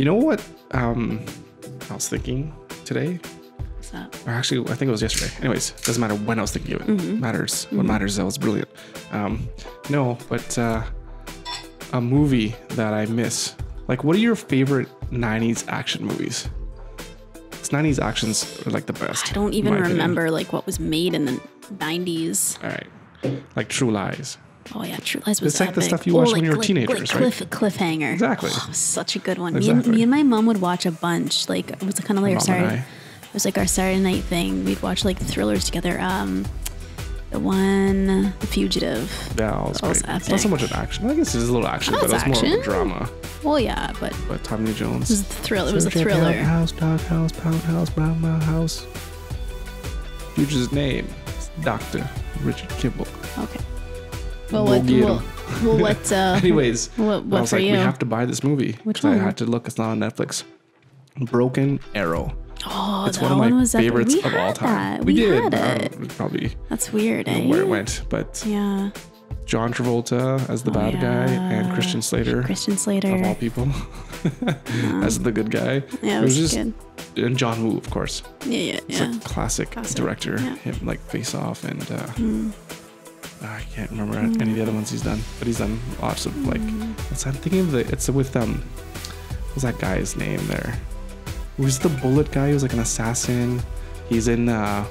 You know what I was thinking today? What's that? Or actually, I think it was yesterday. Anyways, doesn't matter when I was thinking of it. Matters. What matters is that was brilliant. No, but a movie that I miss. Like, what are your favorite 90s action movies? 90s actions are like the best. I don't even remember like what was made in the 90s. All right. Like True Lies. Oh yeah, True Lies was It's like the stuff you watch when you were teenagers, right? Cliffhanger. Exactly. Oh, such a good one. Exactly. Me and my mom would watch a bunch. Like it was kind of like it was like our Saturday night thing. We'd watch like thrillers together. The Fugitive. Yeah, that was great. epic. It's not so much an action. I guess it is a little action, but it's more of a drama. Well, yeah, but Tommy Lee Jones. It was a thrill. It was a thriller. House, dog house, pound house, brown house. Fugitive's name is Dr. Richard Kimball. Okay. Well, what? Anyways, what I was for like, you? we have to buy this movie. Which one? I had to look. It's not on Netflix. Broken Arrow. Oh, it's one of my favorites of all time. We did. had it. Probably. That's weird, eh? Where it went, but yeah. John Travolta as the bad guy and Christian Slater. Of all people. As the good guy. Yeah, it was just good. And John Woo, of course. Yeah. It's like classic director. Yeah. Him like Face Off and I can't remember any of the other ones he's done, but he's done lots of like. I'm thinking of it's with what's that guy's name there? Who's the bullet guy? He was like an assassin. He's in that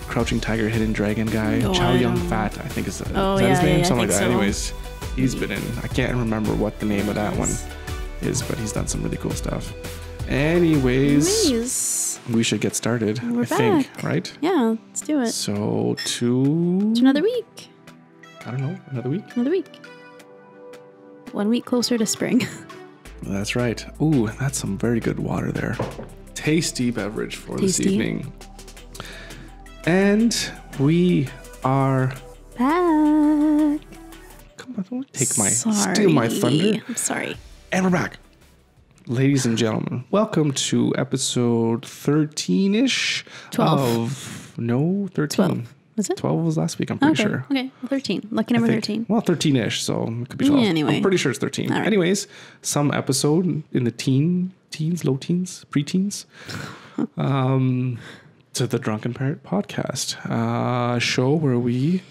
Crouching Tiger, Hidden Dragon guy. Chow Yun Fat, I think is that his name? Something like that. So. Anyways, he's been in. I can't remember what the name of that one is, but he's done some really cool stuff. Anyways, we should get started. We're I think, right? Yeah, let's do it. So to another week. I don't know, another week. 1 week closer to spring. That's right. Ooh, that's some very good water there. Tasty beverage for this evening. And we are back. Come on, don't steal my thunder. I'm sorry. And we're back. Ladies and gentlemen, welcome to episode 13-ish 12. 13. 12. Was it? 12 was last week, I'm pretty sure. Okay, 13. Lucky number 13. Well, 13-ish, so it could be 12. Yeah, anyway. I'm pretty sure it's 13. Right. Anyways, some episode in the teens, low teens, preteens, to the Drunken Parrot podcast, a show where we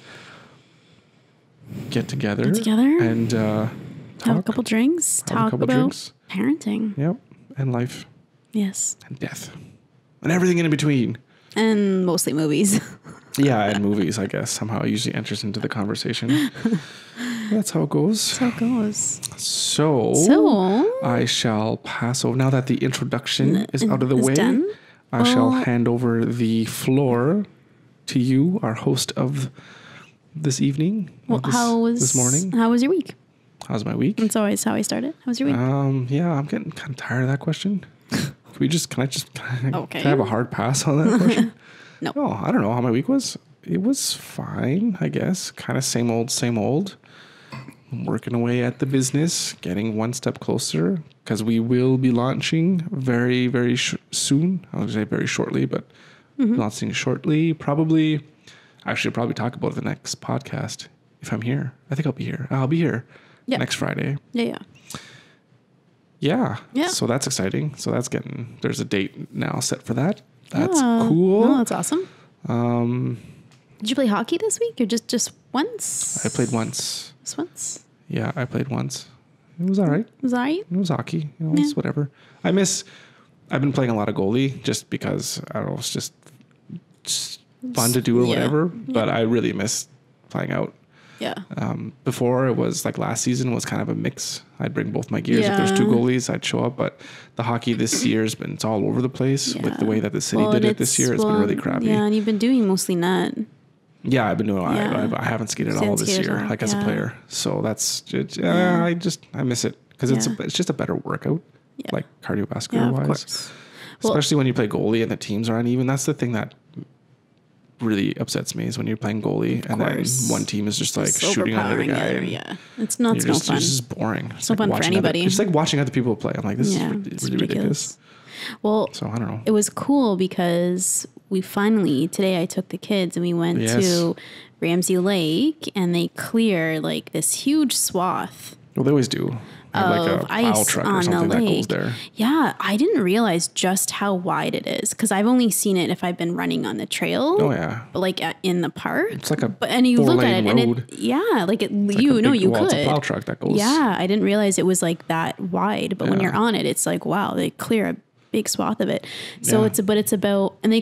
get together and have a couple drinks, talk about parenting. Yep, and life. Yes. And death. And everything in between. And mostly movies. Yeah, and movies, I guess, somehow usually enters into the conversation. That's how it goes. So I shall pass over. Now that the introduction is out of the way, done? I shall hand over the floor to you, our host of this evening. This morning? How was your week? How's my week? That's always how I start it. How was your week? Yeah, I'm getting kind of tired of that question. Can I have a hard pass on that question? No. Oh, I don't know how my week was. It was fine, I guess. Kind of same old. I'm working away at the business, getting one step closer because we will be launching very, very soon. I'll say very shortly, but launching shortly. Probably talk about it the next podcast if I'm here. I think I'll be here. I'll be here next Friday. Yeah. So that's exciting. So there's a date now set for that. That's cool. Oh, that's awesome. Did you play hockey this week or just once? I played once. Just once? Yeah, I played once. It was all right. It was hockey. It's whatever. I've been playing a lot of goalie just because, I don't know, it's just fun to do or whatever. But I really miss playing out. Yeah. Before it was like last season was kind of a mix. I'd bring both my gears. If there's two goalies, I'd show up. But the hockey this year it's all over the place with the way that the city did it this year. It's been really crappy. Yeah, and you've been doing mostly net. Yeah, I've been doing. I haven't skated at all this year, as a player. So that's I miss it because it's just a better workout, like cardiovascular wise. Especially when you play goalie and the teams are uneven. That's the thing that really upsets me is when you're playing goalie and then one team is just like shooting on the other guy. It's not fun. It's just boring. It's no fun for anybody. It's like watching other people play. I'm like, this is really ridiculous. Well, so I don't know. It was cool because today I took the kids and we went to Ramsey Lake and they clear like this huge swath. Well, they always do. of like a plow ice truck or on the something that goes lake. there. Yeah, I didn't realize just how wide it is because I've only seen it if I've been running on the trail. Oh yeah, But like in the park. it's like a and you look at it road. and you like could. It's a plow truck that goes. Yeah, I didn't realize it was like that wide. But when you're on it, it's like wow, they clear a big swath of it. So it's about and they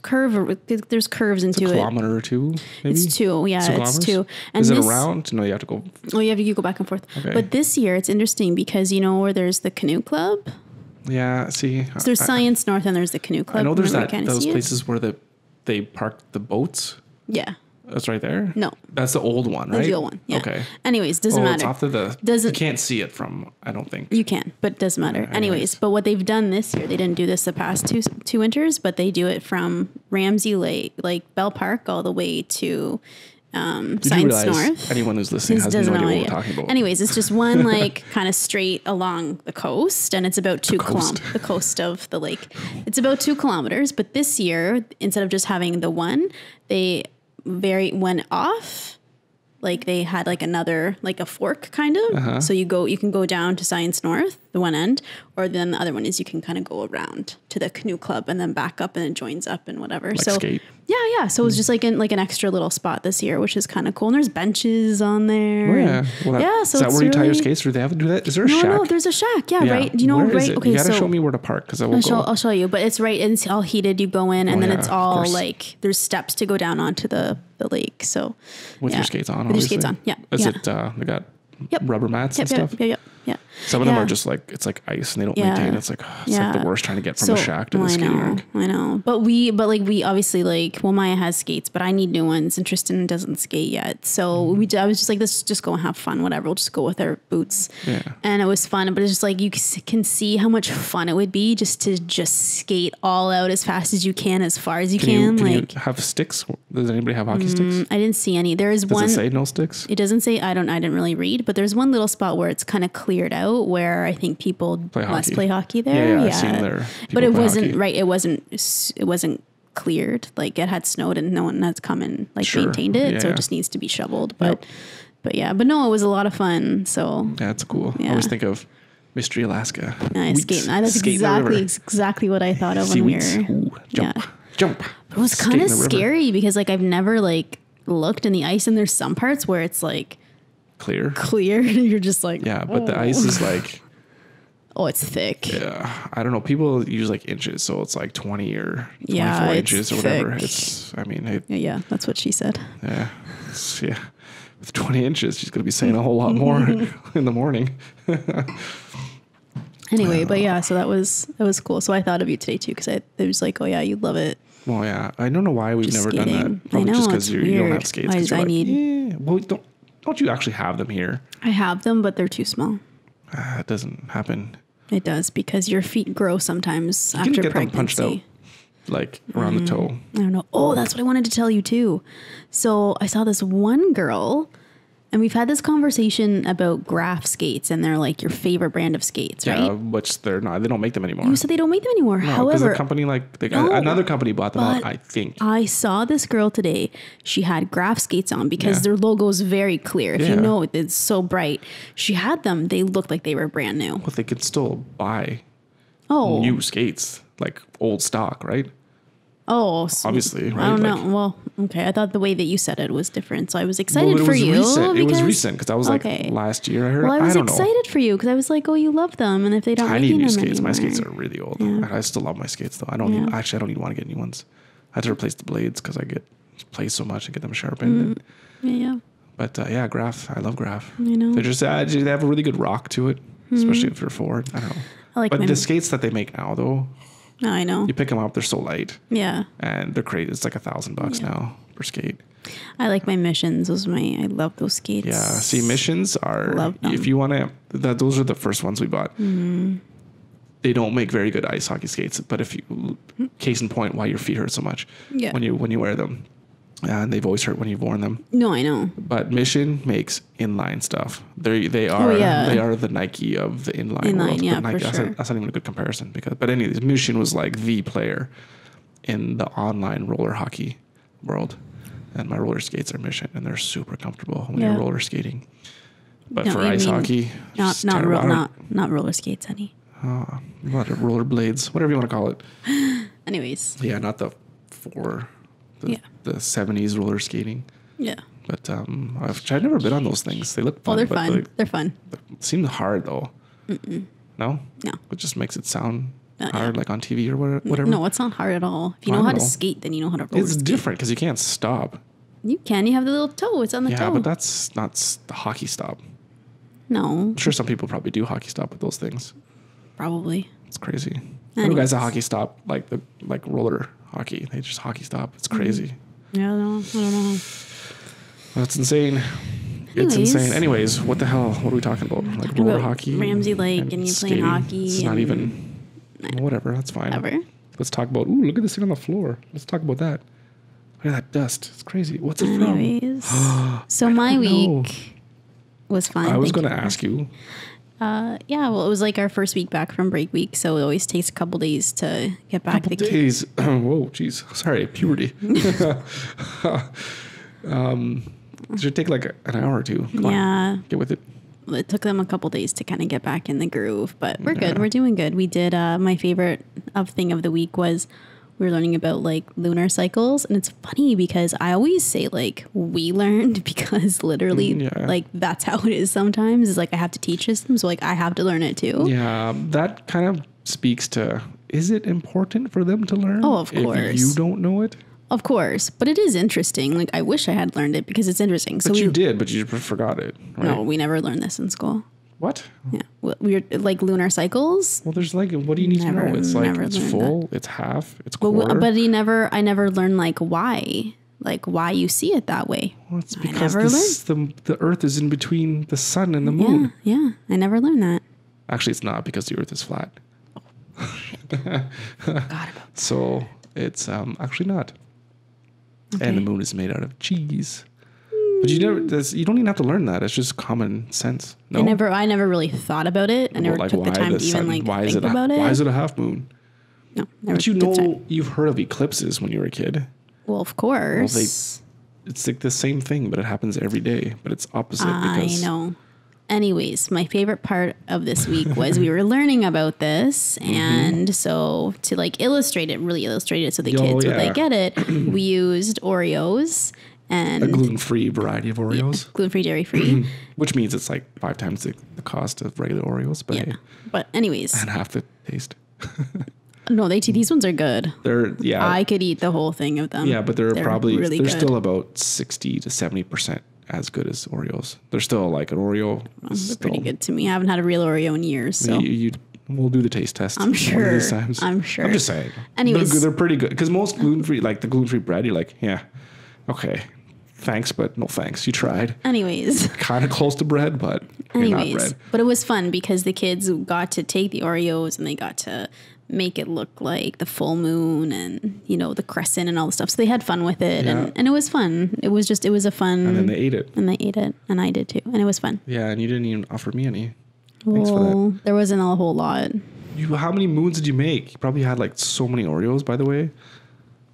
curve. There's curves into a kilometer or two. Maybe? It's 2. Yeah, it's 2. And is it around? No, you have to go. Oh, you go back and forth. Okay. But this year it's interesting because you know where there's the canoe club. Yeah. See. So there's Science North and there's the canoe club. I know there's those places where they park the boats. Yeah. That's right there? No. That's the old one, right? That's the old one, yeah. Okay. Anyways, doesn't matter. It's off to you can't see it from, I don't think. You can, but it doesn't matter. Anyways, but what they've done this year, they didn't do this the past two winters, but they do it from Ramsey Lake, like Bell Park, all the way to Science North. Anyone who's listening has no idea what we're talking about. Anyways, it's just one like kind of straight along the coast, and it's about 2 kilometers. The coast of the lake. It's about 2 kilometers, but this year, instead of just having the one, they went off, like they had like another, like a fork kind of. So you can go down to Science North, the one end, or then the other one is you can kind of go around to the canoe club and then back up and it joins up and whatever. Like so skate. Yeah. So it was just like an extra little spot this year, which is kind of cool. And there's benches on there. Oh, yeah. Well, so is that where you tie your skates? Or do they have to do that? Is there a shack? No, there's a shack. Yeah, right. Do you know where right? Is it? Okay, you gotta show me where to park because I will go. I'll show you. But it's right. It's all heated. You go in, and then it's all like there's steps to go down onto the lake. So with your skates on. With your skates on. Yeah. Is it? They got rubber mats and stuff. Yeah. Some of them are just like it's like ice and they don't maintain. It's like like the worst trying to get from the shack to the skating rink. I know. But we obviously Maya has skates, but I need new ones and Tristan doesn't skate yet. So I was just like, let's just go and have fun, whatever. We'll just go with our boots. Yeah. And it was fun, but it's just like you can see how much fun it would be just to skate all out as fast as you can, as far as you can. Can you have sticks? Does anybody have hockey sticks? I didn't see any. There is one. Does it say no sticks? It doesn't say. I didn't really read, but there's one little spot where it's kind of cleared out where I think people must play hockey there. Yeah. I've seen there. But it wasn't right. It wasn't cleared. Like it had snowed and no one has come and maintained it. So it just needs to be shoveled. But no, it was a lot of fun. So yeah, it's cool. I always think of Mystery Alaska. That's exactly what I thought of when we were jump. It was kind of scary because I've never looked in the ice and there's some parts where it's clear. You're just like, but the ice is it's thick. Yeah. I don't know. People use inches. So it's 20 or 24 inches or whatever. Yeah. That's what she said. Yeah. With 20 inches, she's going to be saying a whole lot more in the morning. Anyway, but so that was cool. So I thought of you today too, because it was you'd love it. Well, yeah. I don't know why we've never done that. Probably I know, just because you don't have skates. I need. Well, don't you actually have them here? I have them, but they're too small. It doesn't happen. It does because your feet grow sometimes you after can get pregnancy. them punched out, around the toe. I don't know. Oh, that's what I wanted to tell you too. So I saw this one girl, and we've had this conversation about Graf skates, and they're your favorite brand of skates, right? Yeah, which they're not. They don't make them anymore. You said they don't make them anymore. No, however, a company another company bought them out, I think. I saw this girl today. She had Graf skates on because their logo is very clear. If you know, it's so bright. She had them. They looked like they were brand new. Well, they could still buy new skates, old stock, right? Oh, obviously, right? I don't know. Well, okay. I thought the way that you said it was different, so I was excited for you. It was recent because I was last year. I heard. Well, I was excited for you because I was oh, you love them, and if they don't, I need new skates. Anymore. My skates are really old. Yeah. I still love my skates though. I don't even want to get new ones. I had to replace the blades because I play so much and get them sharpened. But Graf, I love Graf. I know. They have a really good rock to it, especially if you're forward. I don't know. But the skates that they make now though. No, I know. You pick them up, they're so light. Yeah. And they're crazy. It's $1,000 now per skate. I like my Missions. I love those skates. Yeah. See, Missions are, if you want to, those are the first ones we bought. Mm-hmm. They don't make very good ice hockey skates, but case in point, why your feet hurt so much when you wear them. And they've always hurt when you've worn them. No, I know. But Mission makes inline stuff. They are the Nike of the inline world. Yeah, Nike, for sure. That's not even a good comparison but anyways, Mission was the player in the online roller hockey world. And my roller skates are Mission, and they're super comfortable when you're roller skating. But No, for you ice mean hockey, not not roller skates, honey. not roller blades, whatever you want to call it. Anyways. Yeah, not the the 70s roller skating. Yeah. But I've never been on those things. They look fun. Oh, they're fun. They're fun. They seem hard though. No? No. It just makes it sound hard, yeah. like on TV or whatever. No, it's not hard at all. If you know how to skate, then you know how to roller It's skate. different because you can't stop. You can. You have the little toe. It's on the toe. Yeah, but that's not the hockey stop. No. I'm sure some people probably do hockey stop with those things. Probably. It's crazy. I know guys that hockey stop like roller hockey. They just hockey stop. It's crazy. Yeah, I don't know. That's insane. It's insane. Anyways, what the hell? What are we talking about? Like roller hockey? Ramsey Lake and you playing hockey. It's not even. Whatever. That's fine. Whatever. Let's talk about. Ooh, look at this thing on the floor. Let's talk about that. Look at that dust. It's crazy. What's it Anyways, from? so my week was fine. I was going to ask you. Yeah, well, it was like our first week back from break week, so it always takes a couple days to get back. Couple days. Whoa, jeez. Sorry, puberty. It should take like an hour or two. Come on, get with it. It took them a couple days to kind of get back in the groove, but we're good. We're doing good. We did. My favorite thing of the week was we were learning about like lunar cycles, and it's funny because I always say like we learned because literally like that's how it is sometimes. Is like I have to teach them, so like I have to learn it too. Yeah, that kind of speaks to, is it important for them to learn? Oh, of course. If you don't know it? Of course, but it is interesting. Like I wish I had learned it because it's interesting. But you did, but you forgot it. Right? No, we never learned this in school. What? Yeah, we're like lunar cycles. Well, there's like, what do you need to know? It's like it's full, it's half, it's quarter. But I never learned like why you see it that way. Well, it's because the Earth is in between the sun and the moon. Yeah, I never learned that. Actually, it's not because the Earth is flat. Forgot about that. So it's actually not. Okay. And the moon is made out of cheese. But you don't even have to learn that. It's just common sense. No? I never really thought about it. I never took the time to even like think about it. Why is it a half moon? No, never. But you've heard of eclipses when you were a kid. Well, of course. Well, it's like the same thing, but it happens every day. But it's opposite. I know. Anyways, my favorite part of this week was we were learning about this. And so to like really illustrate it so the kids would like get it, we used Oreos and a gluten-free variety of Oreos. Yeah, gluten-free, dairy-free. Which means it's like 5 times the cost of regular Oreos. But hey, but anyways. And half the taste. No, these ones are good. Yeah. I could eat the whole thing of them. Yeah, but they're probably really they're good. still about 60 to 70% as good as Oreos. They're still like an Oreo. They're pretty good to me. I haven't had a real Oreo in years. So we'll do the taste test. I'm sure. One of these times. I'm sure. I'm just saying. Anyways, they're pretty good because most gluten-free, like the gluten-free bread, you're like, yeah, okay, thanks, but no thanks. You tried. Anyways, kind of close to bread, but you're not bread. But it was fun because the kids got to take the Oreos and they got to make it look like the full moon and the crescent and all the stuff. So they had fun with it, and it was fun. It was a fun. And then they ate it. And they ate it, and I did too, and it was fun. Yeah, and you didn't even offer me any. Thanks for that. There wasn't a whole lot. How many moons did you make? You probably had like so many Oreos, by the way.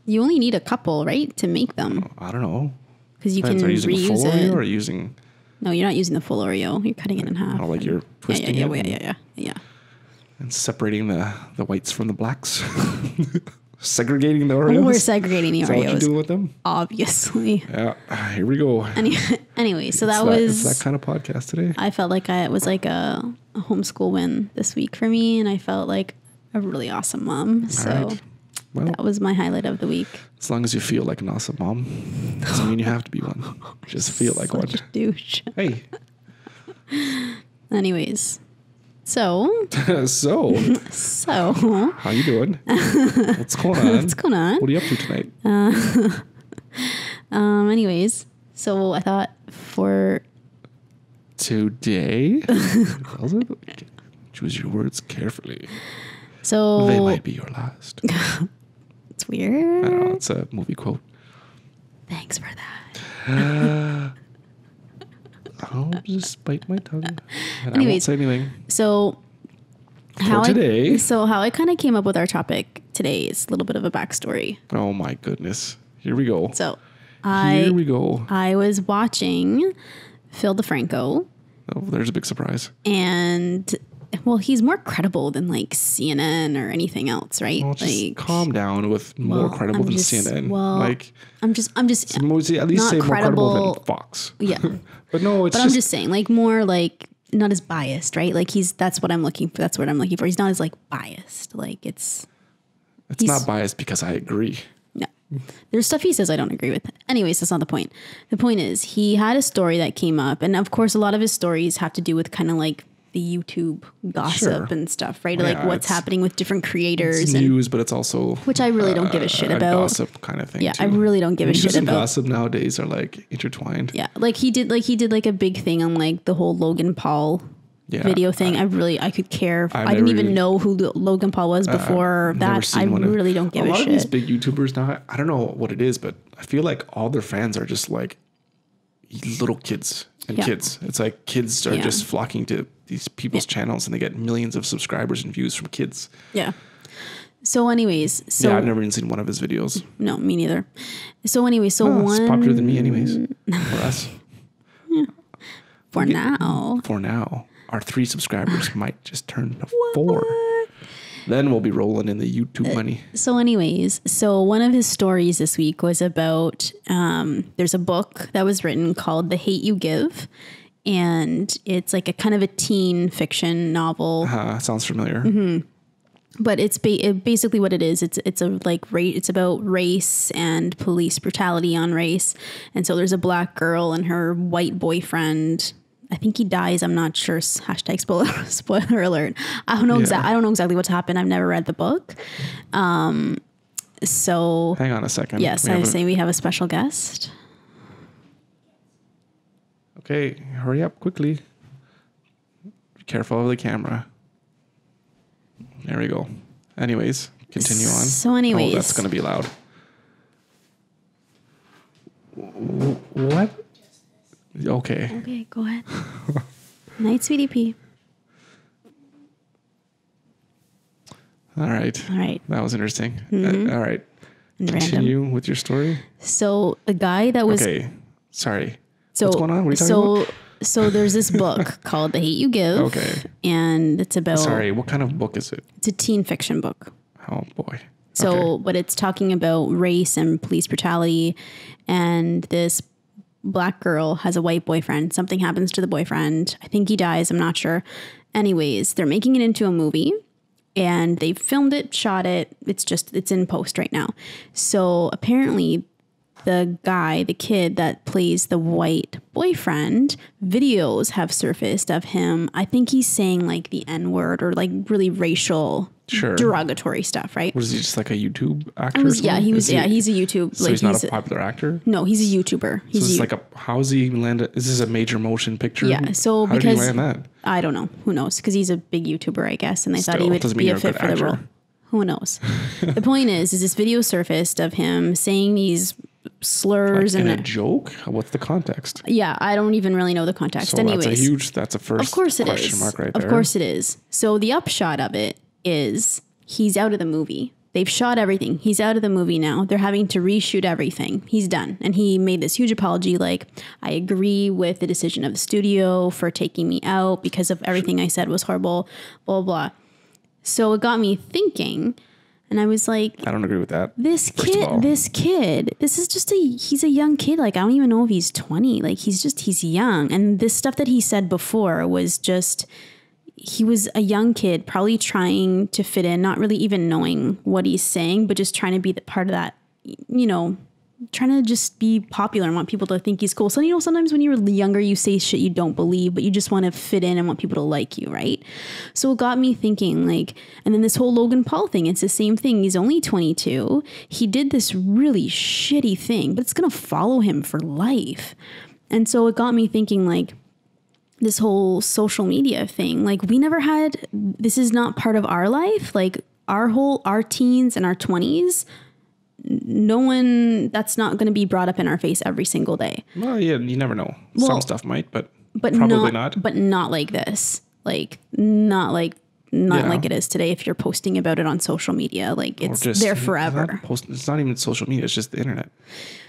You only need a couple, right, to make them. I don't know. Because you can reuse it. The full Oreo or using? No, you're not using the full Oreo. You're cutting it in half. Oh, like you're twisting it. Yeah. And separating the whites from the blacks. Segregating the Oreos. We're segregating the Oreos. Is that what you do with them? Obviously. Yeah. Here we go. Anyway, so it's that kind of podcast today. I felt like it was like a homeschool win this week for me, and I felt like a really awesome mom. So well, that was my highlight of the week. As long as you feel like an awesome mom, doesn't mean you have to be one. Just feel like one. Douche. Hey. Anyways. So how you doing? What's going on? What are you up to tonight? Anyways, so I thought for today, choose your words carefully. So they might be your last. It's weird. I don't know. It's a movie quote. Thanks for that. I'll just bite my tongue. And Anyways, I won't say anything. So how I kind of came up with our topic today is a little bit of a backstory. Oh my goodness. Here we go. So here we go. I was watching Phil DeFranco, Oh, there's a big surprise. And well, he's more credible than like CNN or anything else, right? Well, just like, calm down with more credible than CNN. Well, like, I'm just at least say more credible than Fox. Yeah. But no, I'm just saying, like, more like not as biased, right? Like that's what I'm looking for. That's what I'm looking for. He's not as like biased. Like it's not biased because I agree. No. There's stuff he says I don't agree with. Anyways, that's not the point. The point is he had a story that came up, and of course a lot of his stories have to do with kind of like the YouTube gossip and stuff, right? Well, like what's happening with different creators. It's news, but it's also which I really don't give a shit about. Gossip kind of thing. Yeah, too. I really don't give a shit about. Gossip nowadays are like intertwined. Yeah, like he did like a big thing on like the whole Logan Paul video thing. I could care. I didn't even know who Logan Paul was before that. I really don't give a shit. A lot of these big YouTubers now, I don't know what it is, but I feel like all their fans are just like little kids and kids. It's like kids are just flocking to these people's channels and they get millions of subscribers and views from kids. Yeah. So anyways, I've never even seen one of his videos. No, me neither. So anyway, it's popular than me anyways. For us. For now. Our 3 subscribers might just turn to 4. Then we'll be rolling in the YouTube money. So anyways, one of his stories this week was about, there's a book that was written called The Hate You Give. And it's like a kind of a teen fiction novel. Sounds familiar. Mm-hmm. But it's basically what it is. It's about race and police brutality on race. And so there's a black girl and her white boyfriend. I think he dies. I'm not sure. Hashtag spoiler alert. I don't know I don't know exactly what's happened. I've never read the book. So hang on a second. Yes, I was saying we have a special guest. Okay, hurry up quickly. Be careful of the camera. There we go. Anyways, continue on. So anyways. Oh, that's going to be loud. What? Okay. Okay, go ahead. Night, sweetie pea. All right. That was interesting. Mm-hmm. All right. Continue with your story. So the guy that was... Okay. Sorry. What's going on? What are you talking about? So there's this book called The Hate You Give. Okay. And it's about... Sorry, what kind of book is it? It's a teen fiction book. Oh, boy. So, but it's talking about race and police brutality. And this black girl has a white boyfriend. Something happens to the boyfriend. I think he dies. I'm not sure. Anyways, they're making it into a movie. And they filmed it, shot it. It's in post right now. So apparently the kid that plays the white boyfriend, videos have surfaced of him. I think he's saying like the N-word or like really racial, derogatory stuff, right? Was he just like a YouTube actor? He's a YouTube. So he's not a popular actor? No, he's a YouTuber. How's he landed? Is this a major motion picture? Yeah. So how did he land that? I don't know. Who knows? Because he's a big YouTuber, I guess, and they thought he would be a fit for the role. Who knows? The point is this video surfaced of him saying these slurs in a joke. What's the context? Yeah, I don't even really know the context. So anyways, that's a first. Of course it question is. Mark right there. Of course it is. So the upshot of it is he's out of the movie. They've shot everything. He's out of the movie now. They're having to reshoot everything. He's done. And he made this huge apology like, I agree with the decision of the studio for taking me out because of everything I said was horrible, blah, blah, blah. So it got me thinking, and I was like, I don't agree with that. This kid, he's a young kid. Like, I don't even know if he's 20. Like, he's young. And this stuff that he said before was just, he was a young kid, probably trying to fit in, not really even knowing what he's saying, but just trying to be the part of that, trying to just be popular and want people to think he's cool. So, sometimes when you're younger, you say shit you don't believe, but you just want to fit in and want people to like you, right? So it got me thinking, like, and then this whole Logan Paul thing, it's the same thing. He's only 22. He did this really shitty thing, but it's going to follow him for life. And so it got me thinking, like, this whole social media thing, like, this is not part of our life. Like, our teens and our 20s, that's not going to be brought up in our face every single day. Well, yeah, you never know. Some stuff might, but probably not. But not like this. Like, not like it is today. If you're posting about it on social media, like, it's there forever. It's not even social media. It's just the internet.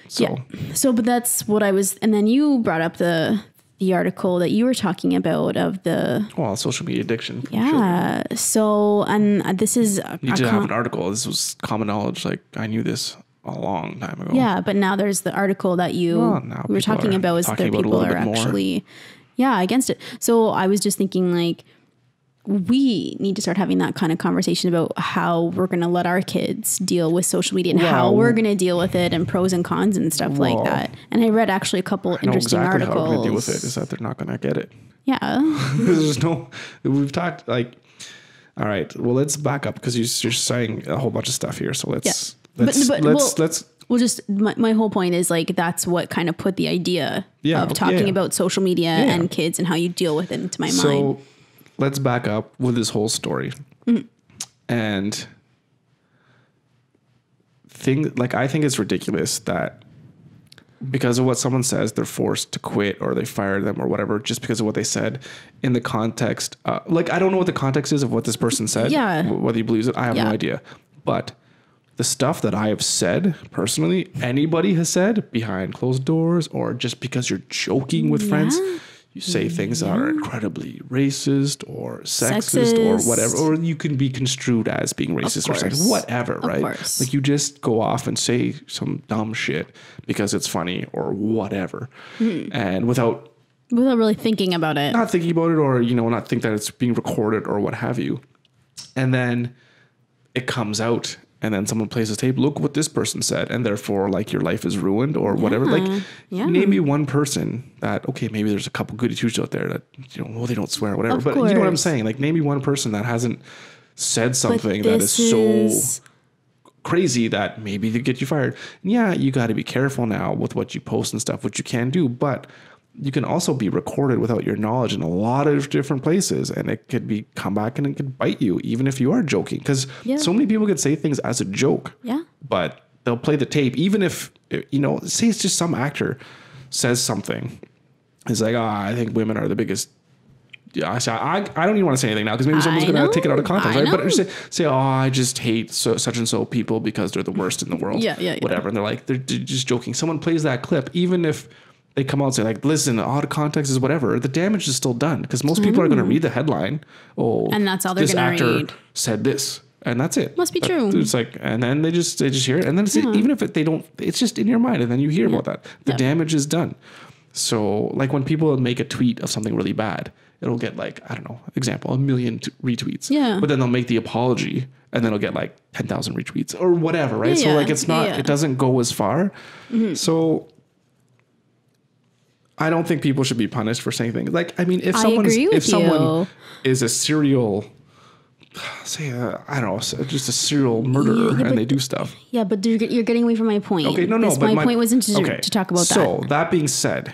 So. Yeah. So, but that's what I was, and then you brought up the the article that you were talking about of the social media addiction. Yeah. Sure. So, and this is you did have an article. This was common knowledge. Like I knew this a long time ago. Yeah, but now there's the article that we were talking about is that people are actually against it. So I was just thinking like we need to start having that kind of conversation about how we're going to let our kids deal with social media and how we're going to deal with it and pros and cons and stuff like that. And I read actually a couple interesting articles. How we're going to deal with it is that they're not going to get it. Yeah. We've talked like, all right, well, let's back up because you're saying a whole bunch of stuff here. So let's Well, just my whole point is like, that's what kind of put the idea of talking about social media and kids and how you deal with it into my mind. Let's back up with this whole story. And I think it's ridiculous that because of what someone says, they're forced to quit or they fire them or whatever, just because of what they said in the context. I don't know what the context is of what this person said. Yeah. Whether he believes it, I have no idea. But the stuff that I have said personally, anybody has said behind closed doors or just because you're joking with friends, you say things that are incredibly racist or sexist or whatever, or you can be construed as being racist or sexist, whatever, right? Like you just go off and say some dumb shit because it's funny or whatever. And without really thinking about it. Not thinking about it or, not think that it's being recorded or what have you. And then it comes out. And then someone plays this tape, look what this person said. And therefore, like, your life is ruined or whatever. Like, maybe one person that, okay, maybe there's a couple goody two-shoes out there that, they don't swear or whatever. But you know what I'm saying? Like, maybe one person that hasn't said something that is so crazy that maybe they get you fired. And you got to be careful now with what you post and stuff, which you can do. But you can also be recorded without your knowledge in a lot of different places, and it could come back and it could bite you, even if you are joking. Because so many people could say things as a joke, but they'll play the tape, even if, say it's just some actor says something. It's like, I think women are the biggest. I don't even want to say anything now because maybe someone's going to take it out of context, right? But say, I just hate such and so people because they're the worst in the world, whatever. And they're like, they're just joking. Someone plays that clip, even if they come out and say like, listen, out of context is whatever. The damage is still done because most people are going to read the headline. And that's all they're going to read. Said this, and that's it. Must be true. It's like, and then they just hear it, and then even if they don't, it's just in your mind, and then you hear about that. The damage is done. So like when people make a tweet of something really bad, it'll get like, I don't know, example, 1 million retweets. Yeah. But then they'll make the apology, and then it'll get like 10,000 retweets or whatever, right? So like it's not, it doesn't go as far. So I don't think people should be punished for saying things like, I mean, if someone is a serial, say, I don't know, just a serial murderer and they do stuff. Yeah, but you're getting away from my point. Okay, no. But my point wasn't to talk about that. So that being said,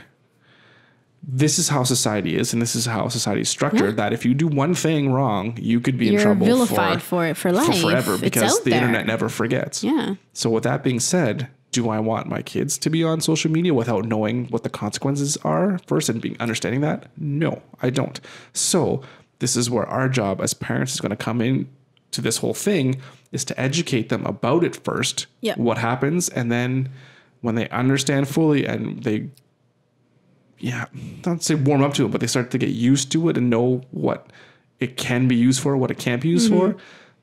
this is how society is, and this is how society is structured. That if you do one thing wrong, you could be in trouble. You're vilified for it for life, forever, because the internet never forgets. Yeah. So with that being said, do I want my kids to be on social media without knowing what the consequences are first and understanding that? No, I don't. So this is where our job as parents is going to come in to this whole thing, is to educate them about it first, what happens, and then when they understand fully and they, not say warm up to it, but they start to get used to it and know what it can be used for, what it can't be used for,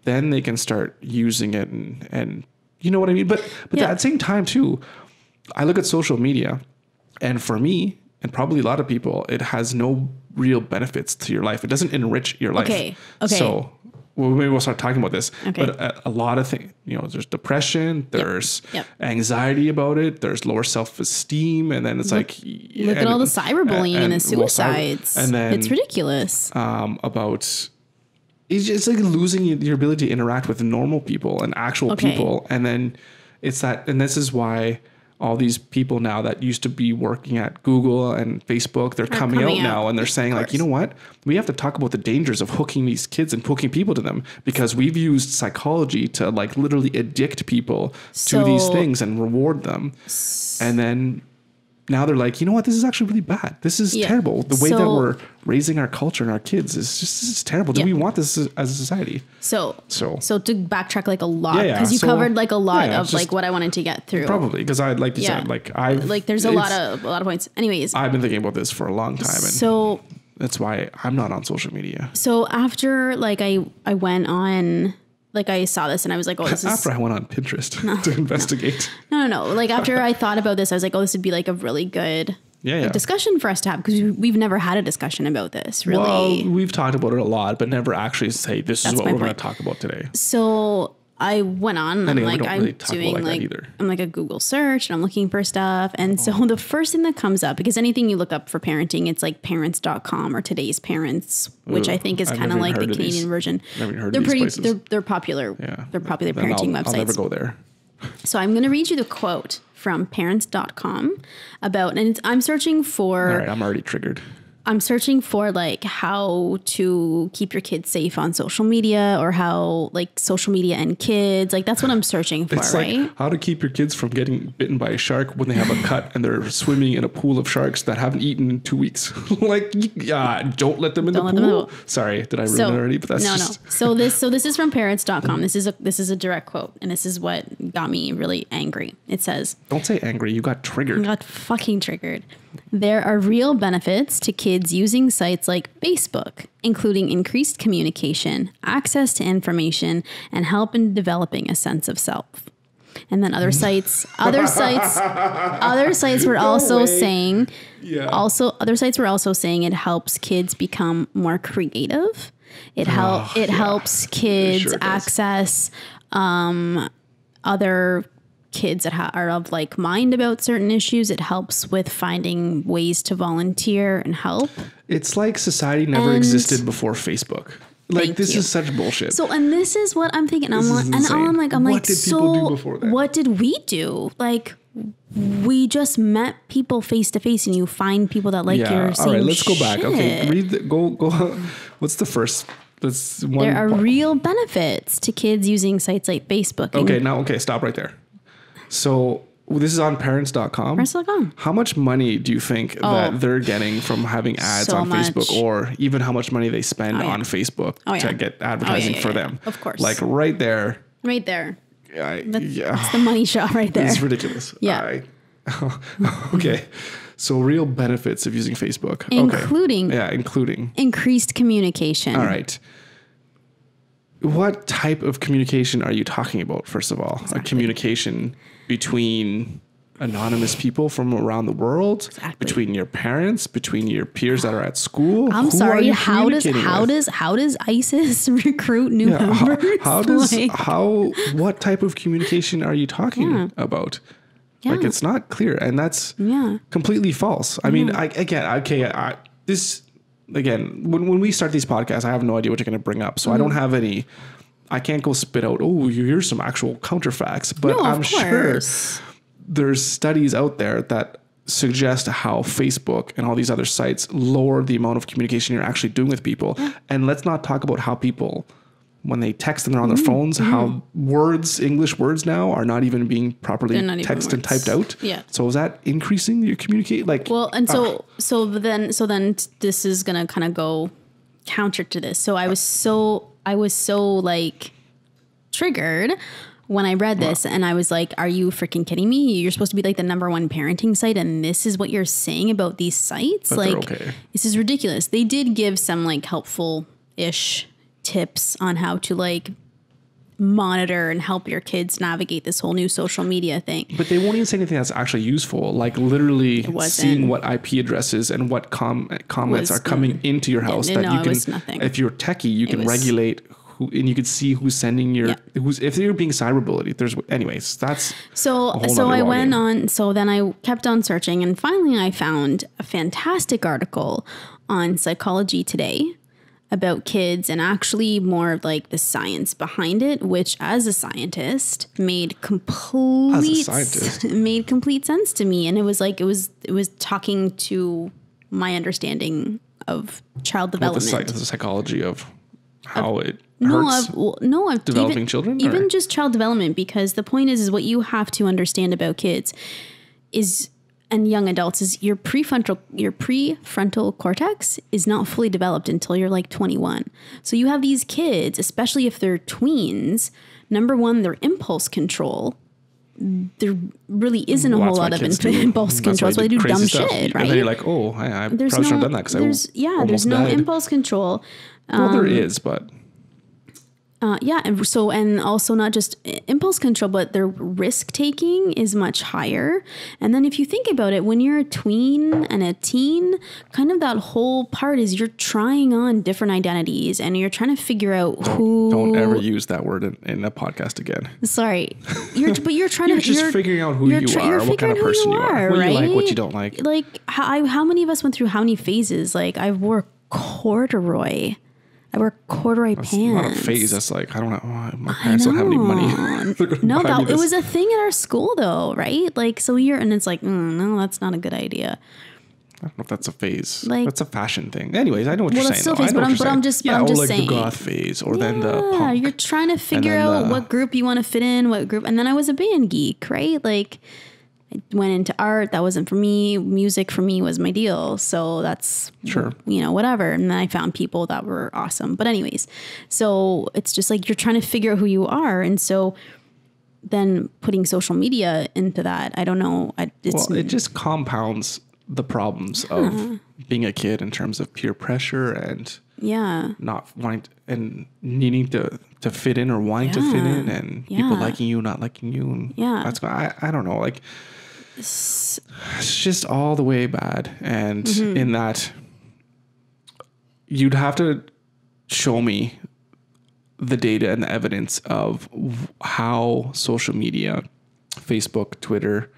then they can start using it and you know what I mean? But at the same time too, I look at social media, and for me, and probably a lot of people, it has no real benefits to your life. It doesn't enrich your life. Okay. So maybe we'll start talking about this. Okay. But a lot of things, there's depression, there's anxiety about it, there's lower self-esteem, and then it's look at all the cyberbullying and the suicides. And then it's ridiculous. It's like losing your ability to interact with normal people and actual people. And then it's that, and this is why all these people now that used to be working at Google and Facebook, they're coming out now and they're saying like, you know what? We have to talk about the dangers of hooking these kids and hooking people to them, because we've used psychology to like literally addict people to these things and reward them. And then now they're like, you know what? This is actually really bad. This is terrible. The way that we're raising our culture and our kids is just, this is terrible. Do we want this as a society? So to backtrack like a lot, because you covered like a lot of like what I wanted to get through. Probably because I like you said, like there's a lot of points. Anyways, I've been thinking about this for a long time, and so that's why I'm not on social media. So after like I went on. Like I saw this and I was like, oh, this is... After I went on Pinterest to investigate. No. Like after I thought about this, I was like, oh, this would be like a really good discussion for us to have, because we've never had a discussion about this, really. Well, we've talked about it a lot, but never actually say this is what we're going to talk about today. So I went on and like I'm doing like I'm like a Google search and I'm looking for stuff. And so the first thing that comes up, because anything you look up for parenting, it's like parents.com or Today's Parents, which I think is kind of like the Canadian version. They're popular. Yeah. They're popular parenting websites. I'll never go there. So I'm going to read you the quote from parents.com about, and I'm searching for. All right, I'm already triggered. I'm searching for like how to keep your kids safe on social media, or how like social media and kids, like that's what I'm searching for, it's right? Like how to keep your kids from getting bitten by a shark when they have a cut and they're swimming in a pool of sharks that haven't eaten in 2 weeks. Like, don't let them in the pool. Sorry, did I ruin it already? But that's no. So this is from parents.com. This is a direct quote, and this is what got me really angry. It says, "Don't say angry. You got triggered. I got fucking triggered. There are real benefits to kids using sites like Facebook, including increased communication, access to information, and help in developing a sense of self." And then other sites were also saying, other sites were also saying it helps kids become more creative. It helps kids access other kids that are of like mind about certain issues. It helps with finding ways to volunteer and help. It's like society never existed before Facebook. Like this is such bullshit. So, and this is what I'm thinking. I'm like, what did people do before that? What did we do? Like, we just met people face to face, and you find people that like your same. All right, let's go back. Okay, go. What's the first? There are real benefits to kids using sites like Facebook. Stop right there. So this is on parents.com. Parents.com. How much money do you think that they're getting from having ads on Facebook, or even how much money they spend on Facebook to get advertising for them? Of course. Like right there. Right there. That's the money shot right there. It's ridiculous. Yeah. Okay. So real benefits of using Facebook. Including increased communication. All right. What type of communication are you talking about, first of all? Exactly. A communication between anonymous people from around the world, between your parents, between your peers that are at school. I'm sorry. How does ISIS recruit new members? What type of communication are you talking about? Yeah. Like it's not clear, and that's completely false. I mean, when we start these podcasts, I have no idea what you're going to bring up, so I don't have any. I can't go spit out, here's some actual counterfacts, but I'm sure there's studies out there that suggest how Facebook and all these other sites lower the amount of communication you're actually doing with people. Yeah. And let's not talk about how people, when they text and they're on their phones, how English words now are not even being properly texted and typed out. Yeah. So is that increasing your communicate? So then this is gonna kind of go counter to this. So I was so like triggered when I read this, and I was like, are you freaking kidding me? You're supposed to be like the #1 parenting site, and this is what you're saying about these sites? But like, this is ridiculous. They did give some like helpful-ish tips on how to like monitor and help your kids navigate this whole new social media thing. But they won't even say anything that's actually useful, like literally seeing what IP addresses and what comments are coming into your house that you can, if you're techie, you can regulate who, and you can see who's sending your, if you're being cyberbullied, that's so I went on, so then I kept on searching, and finally I found a fantastic article on Psychology Today about kids, and actually more of like the science behind it, which as a scientist made complete sense to me. And it was like, it was talking to my understanding of child development. The psychology of how it hurts developing children? Even just child development, because the point is what you have to understand about kids is and young adults is your prefrontal cortex is not fully developed until you're like 21. So you have these kids, especially if they're tweens, number one, their impulse control. There really isn't a whole lot of impulse control. So they do dumb shit, right? And then you're like, oh, I probably should have done that because there's no impulse control. Well, there is, but... and also not just impulse control, but their risk taking is much higher. And then if you think about it, when you're a tween and a teen, kind of that whole part is you're trying on different identities and you're trying to figure out who. Don't ever use that word in a podcast again. Sorry, you're trying you're just figuring out who you are, what kind of person you are, what right? you like, what you don't like. Like how many of us went through how many phases? Like I wore corduroy. I wear corduroy pants. Not a phase. That's like, I don't know. My parents don't have any money. No, it was a thing at our school though, right? Like, so and it's like, no, that's not a good idea. I don't know if that's a phase. Like, that's a fashion thing. Anyways, I know what you're saying. Still phase, but I'm just saying. The goth phase, or then the punk. Yeah, you're trying to figure out what group you want to fit in, what group. And then I was a band geek, right? Like, I went into art. That wasn't for me. Music for me was my deal. So that's, whatever. And then I found people that were awesome. But anyways, so it's just like you're trying to figure out who you are. And so then putting social media into that, I don't know. It just compounds the problems of being a kid in terms of peer pressure and not wanting and needing to fit in or wanting to fit in and people liking you, not liking you. And that's I don't know. Like, it's just all the way bad. And in that, you'd have to show me the data and the evidence of how social media, Facebook, Twitter,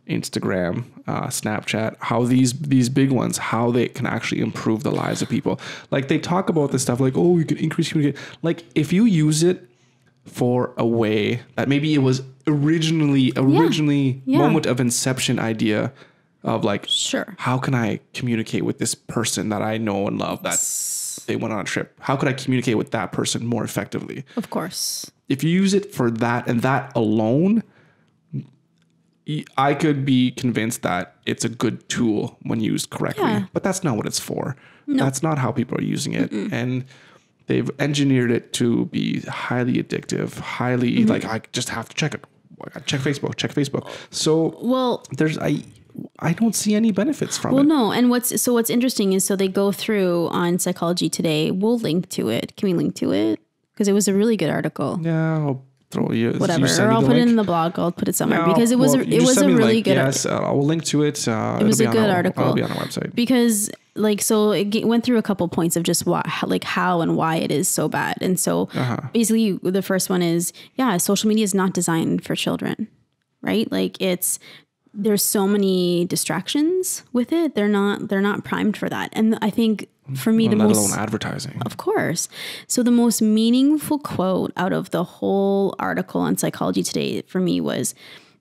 Instagram, Snapchat, how these big ones, how they can actually improve the lives of people. Like, they talk about this stuff like, oh, you can increase communication. Like, if you use it for a way that maybe it was originally moment of inception idea of like, how can I communicate with this person that I know and love that they went on a trip? How could I communicate with that person more effectively? Of course. If you use it for that and that alone, I could be convinced that it's a good tool when used correctly, but that's not what it's for. No. That's not how people are using it. And they've engineered it to be highly addictive, highly like, I just have to check it. I gotta check Facebook. So I don't see any benefits from it. Well, no. And what's interesting is, so they go through on Psychology Today. We'll link to it. Can we link to it? Because it was a really good article. Yeah, I'll throw you. Whatever. Or I'll put it in the blog. I'll put it somewhere because it was a really good. Yes, I'll link to it. It was a good article. It'll be on our website. Because so it went through a couple points of just how and why it is so bad. And so basically the first one is, social media is not designed for children, right? Like there's so many distractions with it. They're not primed for that. And I think for me, let alone advertising. Of course. So the most meaningful quote out of the whole article on Psychology Today for me was,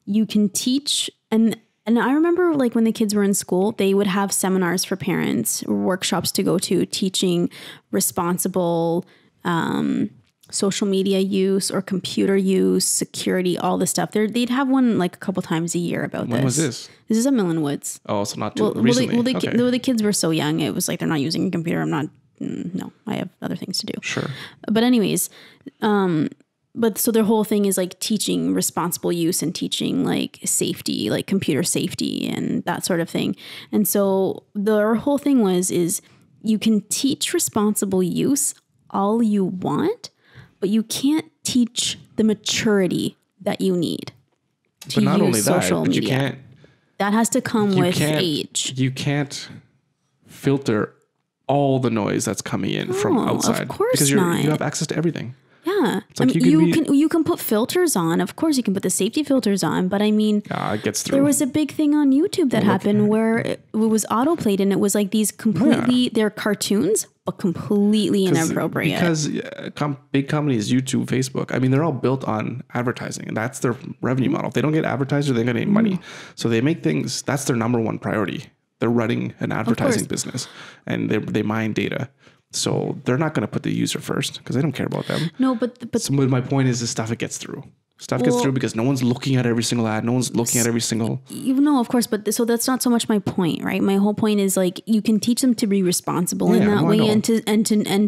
you can teach, and I remember like when the kids were in school, they would have seminars for parents, workshops to go to, teaching responsible social media use or computer use, security, all this stuff. They'd have one like a couple times a year about this. When was this? This is at Millen Woods. Oh, so not too recently. The kids were so young. It was like, they're not using a computer. I have other things to do. Sure. But anyways, but so their whole thing is like teaching responsible use and teaching like safety, like computer safety and that sort of thing. And so their whole thing is you can teach responsible use all you want, but you can't teach the maturity that you need to use social media. That has to come with age. You can't filter all the noise that's coming in from outside. Of course because you have access to everything. Yeah. Like you can put filters on. Of course you can put the safety filters on, but I mean, it gets through. There was a big thing on YouTube that happened where it was autoplayed and it was like these completely, they're cartoons, but completely inappropriate. Because big companies, YouTube, Facebook, I mean, they're all built on advertising and that's their revenue model. If they don't get advertisers, they don't get any money. So they make things, that's their number one priority. They're running an advertising business and they mine data. So they're not going to put the user first because they don't care about them. No, but so my point is the stuff it gets through. Stuff gets through because no one's looking at every single ad. No one's looking at every single. You know, of course, but so that's not so much my point, right? My whole point is like you can teach them to be responsible in that way, and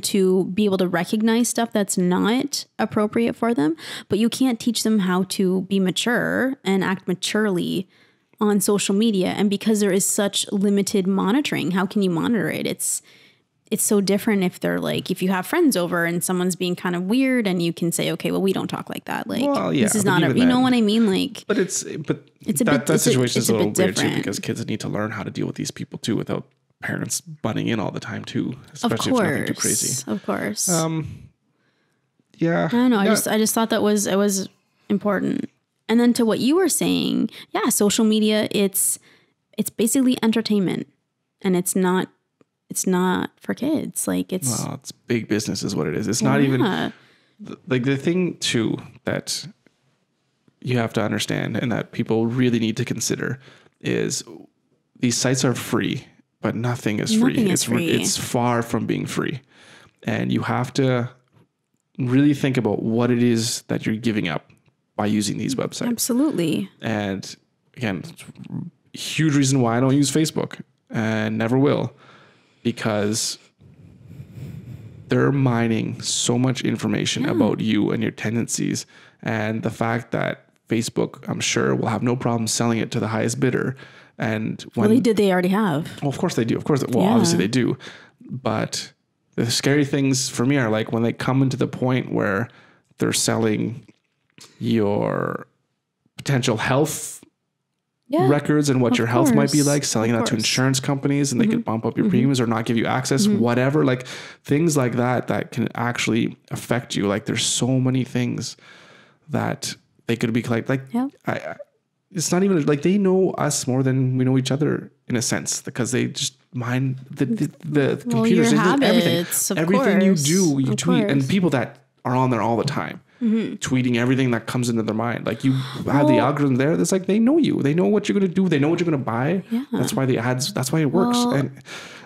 to be able to recognize stuff that's not appropriate for them. But you can't teach them how to be mature and act maturely on social media. And because there is such limited monitoring, how can you monitor it? It's so different if they're like, if you have friends over and someone's being kind of weird and you can say, okay, well, we don't talk like that. Like, this is not you know what I mean? Like, but that situation is a little weird too, because kids need to learn how to deal with these people too, without parents butting in all the time too, especially if nothing too crazy. Of course. Yeah. I don't know. Yeah. I just thought it was important. And then to what you were saying, social media, it's basically entertainment, and it's not for kids. Like it's big business is what it is. It's not even like the thing too that you have to understand and that people really need to consider is these sites are free, but nothing is free. It's far from being free. And you have to really think about what it is that you're giving up by using these websites. Absolutely. And again, huge reason why I don't use Facebook and never will. Because they're mining so much information about you and your tendencies, and the fact that Facebook, I'm sure, will have no problem selling it to the highest bidder. And when they already have. Well, of course they do. Of course, obviously they do. But the scary things for me are like when they come into the point where they're selling your potential health records and what your health might be like, selling that to insurance companies, and they could bump up your premiums or not give you access, whatever, like things like that can actually affect you. Like there's so many things that they could be it's not even like they know us more than we know each other in a sense, because they just mine the computers, your habits, everything you do, you tweet, and people that are on there all the time. Tweeting everything that comes into their mind. Like you have the algorithm there. That's like, they know you. They know what you're going to do. They know what you're going to buy. Yeah. That's why the ads, that's why it works. And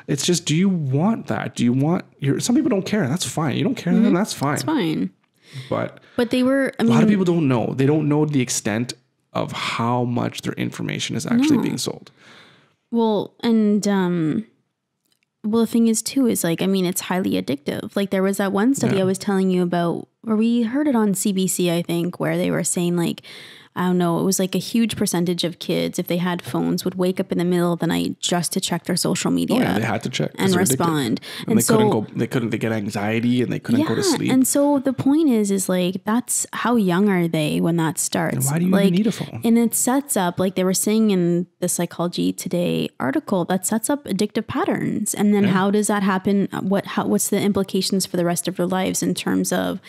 it's just, do you want that? Do you want some people don't care. That's fine. You don't care. Then that's fine. It's fine. But they were, a lot of people don't know. They don't know the extent of how much their information is actually being sold. Well, and, the thing is too, is like, I mean, it's highly addictive. Like there was that one study I was telling you about, or we heard it on CBC, I think, where they were saying like, I don't know, it was like a huge percentage of kids, if they had phones, would wake up in the middle of the night just to check their social media. Oh, yeah, they had to check and respond. And they get anxiety and they couldn't go to sleep. And so the point is like, that's how young are they when that starts? And why do you even need a phone? And it sets up, like they were saying in the Psychology Today article, that sets up addictive patterns. And then how does that happen? What's the implications for the rest of their lives in terms of,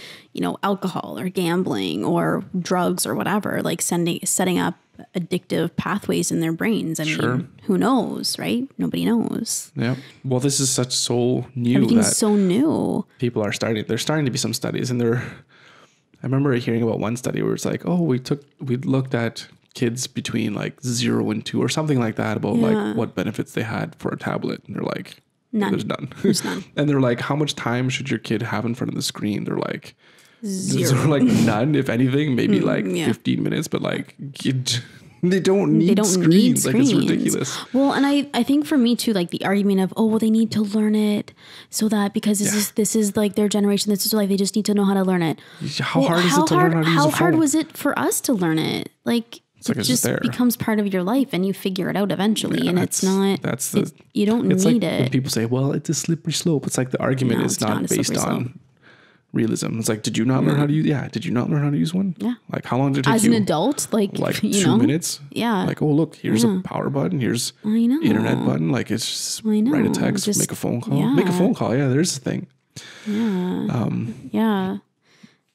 alcohol or gambling or drugs or whatever, like setting up addictive pathways in their brains. I mean, who knows, right? Nobody knows. Yeah. Well, this is so new. Everything's so new. People are there's starting to be some studies, and I remember hearing about one study where it's like, we looked at kids between like 0 and 2 or something like that about like what benefits they had for a tablet. And they're like, none. There's none. And they're like, how much time should your kid have in front of the screen? They're like, 0. Like none, if anything, maybe 15 minutes, but like they don't need screens. Like it's ridiculous. Well, and I think for me too, like the argument of, they need to learn it so that because this is like their generation, this is like they just need to know how to learn it. How hard is it to learn how to use a phone? How hard was it for us to learn it? Like it just becomes part of your life and you figure it out eventually, and it's not, you don't need like it. When people say, well, it's a slippery slope. It's like the argument is not based on realism. It's like, did you not learn how to use? Yeah. Did you not learn how to use one? Yeah. Like how long did it take you? As an adult, like 2 minutes. Yeah. Like, oh, look, here's a power button. Here's internet button. Like it's just write a text, make a phone call. Yeah. Make a phone call. Yeah. There's the thing. Yeah.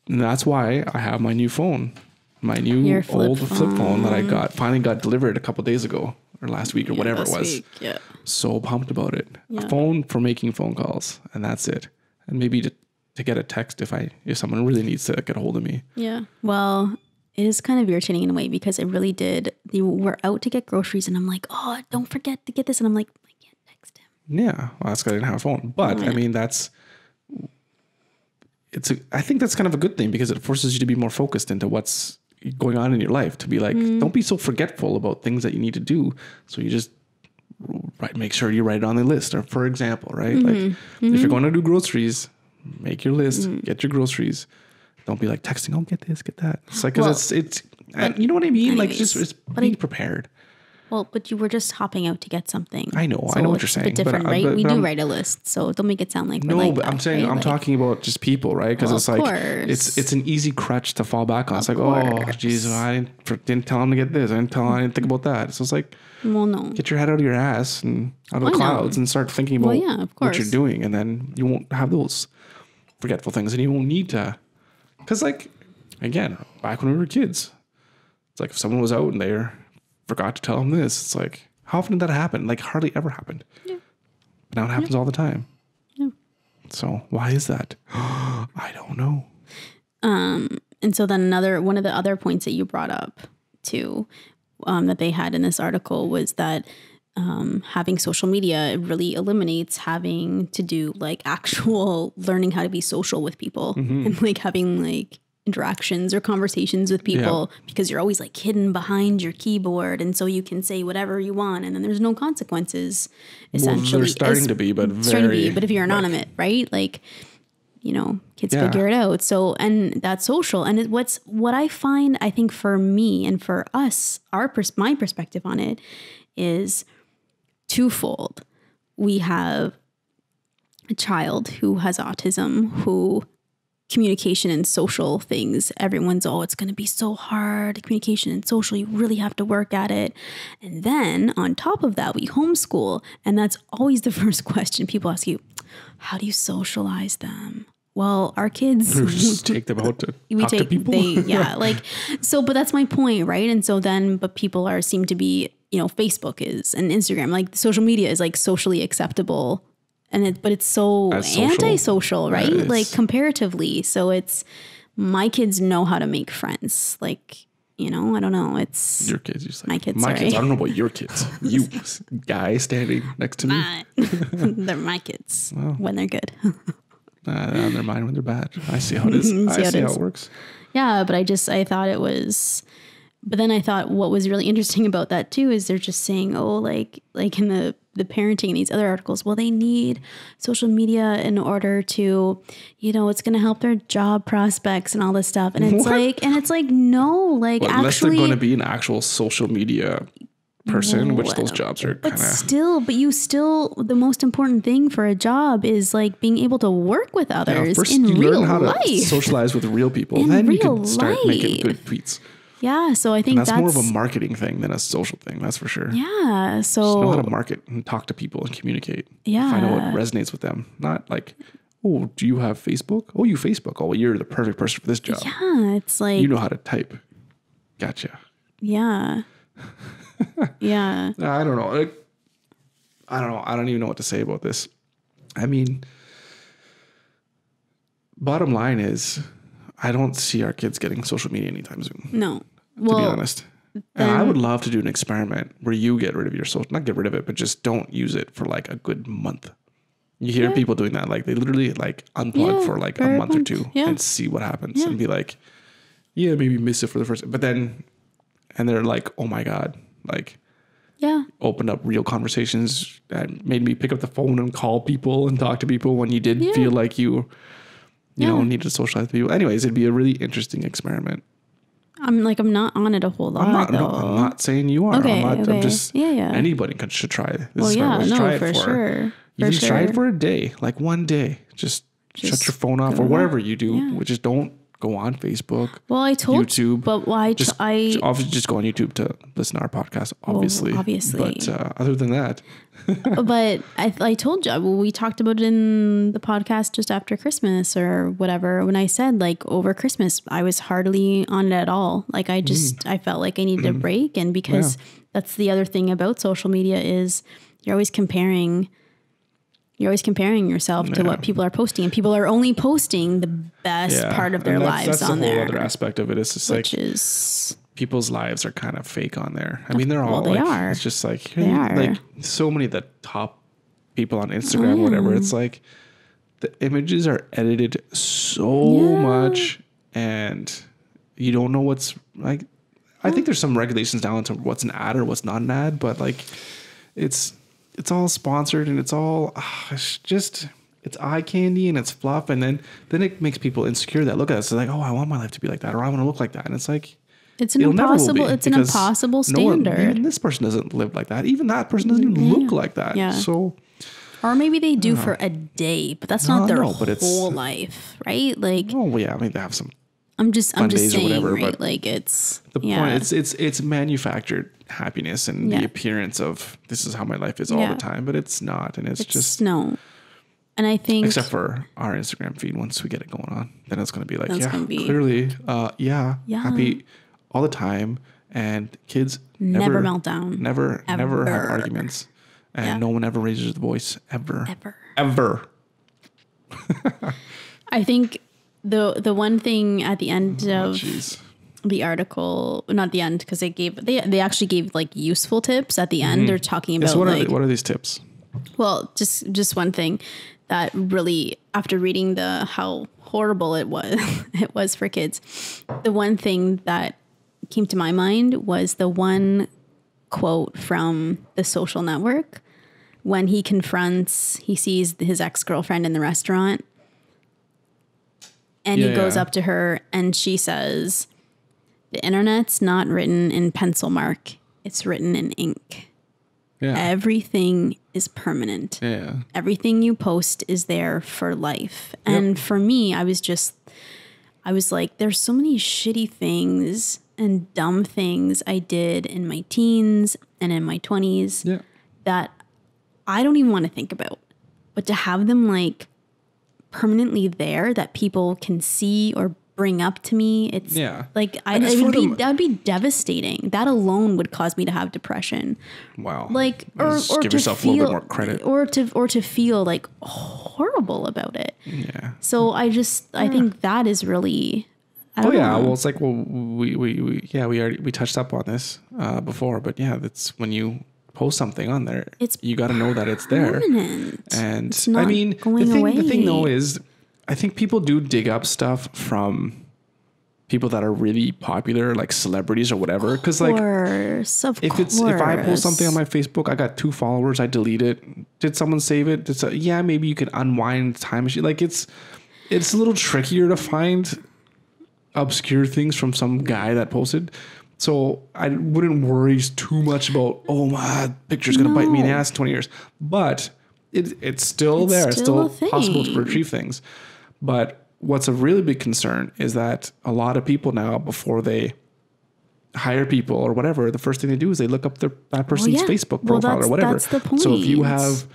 And that's why I have my new phone, my new old flip phone that I finally got delivered a couple of days ago or last week or whatever it was. Yeah. So pumped about it. A phone for making phone calls, and that's it. And maybe to get a text if someone really needs to get a hold of me. Yeah. Well, it is kind of irritating in a way because it really did. You were out to get groceries and I'm like, oh, don't forget to get this. And I'm like, I can't text him. Yeah. Well, that's because I didn't have a phone. But I mean, I think that's kind of a good thing because it forces you to be more focused into what's going on in your life to be like, don't be so forgetful about things that you need to do. So you just make sure you write it on the list. Or for example, right? Like if you're going to do groceries, make your list, get your groceries. Don't be like texting, oh, get this, get that. It's like, cause it's, you know what I mean? Anyways, like just be prepared. Well, but you were just hopping out to get something. I know what you're saying. It's a bit different, right? We do write a list, so don't make it sound like no. We're like but that, I'm saying right? I'm talking about just people, right? Because it's like it's an easy crutch to fall back on. It's like, oh, geez, I didn't tell him to get this. I didn't think about that. So it's like, well, no, get your head out of your ass and out of the clouds and start thinking about what you're doing, and then you won't have those forgetful things, and you won't need to. Because like, again, back when we were kids, it's like if someone was out and they forgot to tell them this, it's like, how often did that happen? Like hardly ever happened. Yeah. But now it happens all the time. Yeah. So why is that? I don't know. And so then one of the other points that you brought up too, that they had in this article was that having social media really eliminates having to do like actual learning how to be social with people and like having like interactions or conversations with people because you're always like hidden behind your keyboard, and so you can say whatever you want, and then there's no consequences. Essentially, well, they're starting to be, but but if you're anonymous, right? Like, you know, kids figure it out. So, and that's social. And what I find, I think for me and for us, my perspective on it is twofold. We have a child who has autism, who communication and social things, everyone's, it's going to be so hard. Communication and social, you really have to work at it. And then on top of that, we homeschool. And that's always the first question people ask you, how do you socialize them? Well, our kids, we just take them out to talk to people. But that's my point, right? And so then, but people seem to be, you know, Facebook is and Instagram, like social media is like socially acceptable. But it's so antisocial, right? Like comparatively. So it's, my kids know how to make friends. Like, you know, I don't know. It's your kids. Like, my kids. My kids. I don't know about your kids. You guy standing next to me. They're my kids when they're good. They're mine when they're bad. I see how it is. I see how it works. Yeah, but I thought it was. But then I thought what was really interesting about that too is they're just saying, like in the parenting in these other articles, well, they need social media in order to, you know, it's going to help their job prospects and all this stuff. And it's no, like actually, unless they're going to be an actual social media person, which those jobs are kind of. The most important thing for a job is like being able to work with others in real life. Learn how to socialize with real people. Then you can start making good tweets. Yeah, so I think that's more of a marketing thing than a social thing. That's for sure. Yeah, so just know how to market and talk to people and communicate. Yeah, find out what resonates with them. Not like, oh, do you have Facebook? Oh, you Facebook. Oh, you're the perfect person for this job. Yeah, it's like you know how to type. Gotcha. Yeah. Yeah. I don't know. I don't even know what to say about this. I mean, bottom line is, I don't see our kids getting social media anytime soon. No. To be honest. And I would love to do an experiment where you get rid of your social, not get rid of it, but just don't use it for like a good month. You hear people doing that. Like they literally like unplug for like a month or two and see what happens and be like, yeah, maybe miss it for the first, but then, and they're like, oh my God, like, opened up real conversations that made me pick up the phone and call people and talk to people when you did feel like you know, needed to socialize with people. Anyways, it'd be a really interesting experiment. I'm not on it a whole lot. I'm not saying you are. I'm just anybody should try this. Try it for sure. You can try it for a day, like one day. Just shut your phone off or whatever you do. Yeah. Just don't go on Facebook. Well, I told YouTube, but why? Obviously just go on YouTube to listen to our podcast. Obviously, but other than that. But I told you, we talked about it in the podcast just after Christmas or whatever. When I said like over Christmas, I was hardly on it at all. Like I felt like I needed a break. And because that's the other thing about social media is you're always comparing yourself to what people are posting, and people are only posting the best part of their lives on there. That's the whole other aspect of it. It's just people's lives are kind of fake on there. I mean, they're all they are. It's just like, like so many of the top people on Instagram, whatever. It's like the images are edited so much, and You don't know what's like. I think there's some regulations down to what's an ad or what's not an ad, but like it's all sponsored and it's all it's eye candy and it's fluff, and then it makes people insecure that look at us. They're like, oh, I want my life to be like that, or I want to look like that, and it's like it's an impossible standard. Even this person doesn't live like that. Even that person doesn't even look like that. Yeah. So, or maybe they do for a day, but that's not their whole life, right? Like, oh yeah, I mean they have some. I'm just saying, whatever, right? Like it's the point. It's manufactured happiness and the appearance of this is how my life is all the time, but it's not, and it's just no. And I think except for our Instagram feed, once we get it going on, then it's going to be like clearly, happy all the time, and kids never melt down, never have arguments, and no one ever raises the voice ever. I think. The one thing at the end of the article, not the end, because they actually gave like useful tips at the end. They're talking about what are these tips? Well, just one thing that really, after reading how horrible it was for kids, the one thing that came to my mind was the one quote from The Social Network when he sees his ex-girlfriend in the restaurant. And he goes up to her and she says, the internet's not written in pencil mark. It's written in ink. Yeah. Everything is permanent. Yeah. Everything you post is there for life. And for me, I was like, there's so many shitty things and dumb things I did in my teens and in my 20s that I don't even want to think about. But to have them like permanently there that people can see or bring up to me, it's like that would be devastating. That alone would cause me to have depression. Wow. Like or give to yourself feel, a little bit more credit, or to feel like horrible about it. Yeah. So I think that is really. I don't know. Well, it's like we touched up on this before, but that's when you post something on there, you got to know that it's there. And it's not the thing though is, I think people do dig up stuff from people that are really popular, like celebrities or whatever. Because like, if I post something on my Facebook, I got 2 followers, I delete it. Did someone save it? Maybe you can unwind time machine. Like it's a little trickier to find obscure things from some guy that posted. So I wouldn't worry too much about, my picture's going to bite me in the ass in 20 years. But it's still there. It's still possible to retrieve things. But what's a really big concern is that a lot of people now, before they hire people or whatever, the first thing they do is they look up that person's Facebook profile or whatever. That's the point. So if you have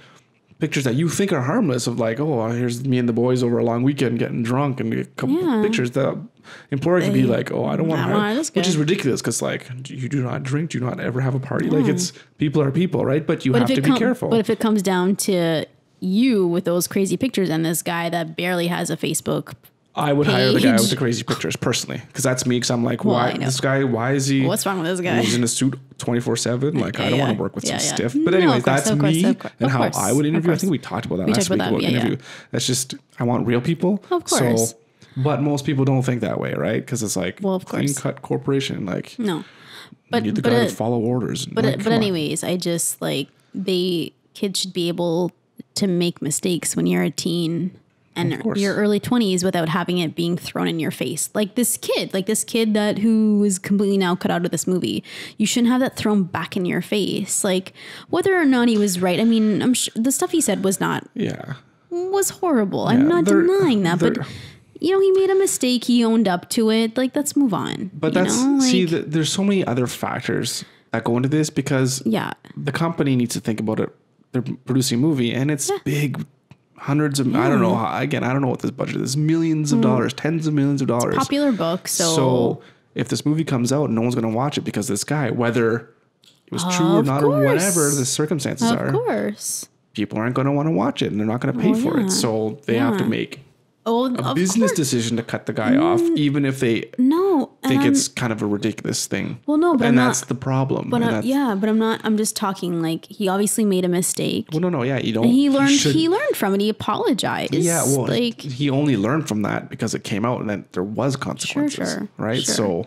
pictures that you think are harmless of like, here's me and the boys over a long weekend getting drunk and a couple pictures, the employer could be like, I don't want to hire, which is ridiculous because like you do not drink, do not ever have a party. Like people are people, right? But you have to be careful. But if it comes down to you with those crazy pictures and this guy that barely has a Facebook I would hire the guy with the crazy pictures personally, because that's me. Because I'm like, why is he? What's wrong with this guy? He's in a suit 24/7. Like, I don't want to work with some stiff. But anyways, that's me and how I would interview. I think we talked about that last week about interview. That's just, I want real people. Of course. So, but most people don't think that way, right? Because it's like clean cut corporation. Like, no, but you need the guy to follow orders. But anyways, I just like kids should be able to make mistakes when you're a teen and your early 20s without having it being thrown in your face. Like this kid who is completely now cut out of this movie. You shouldn't have that thrown back in your face. Like whether or not he was right. I mean, I'm sure the stuff he said was horrible. Yeah, I'm not denying that, but he made a mistake. He owned up to it. Like, let's move on. But there's so many other factors that go into this because the company needs to think about it. They're producing a movie and it's big. Hundreds of, I don't know. Again, I don't know what this budget is. Millions of dollars, tens of millions of dollars. It's a popular book. So if this movie comes out, no one's going to watch it because this guy, whether it was true or not, or whatever the circumstances are, people aren't going to want to watch it and they're not going to pay for it. So they have to make a business decision to cut the guy off, even if they think it's kind of a ridiculous thing. Well, no, but that's the problem. But I'm not. I'm just talking like he obviously made a mistake. Well, no, yeah, you don't. And he learned from it. He apologized. Yeah, well, like he only learned from that because it came out and then there was consequences, right? Sure. So.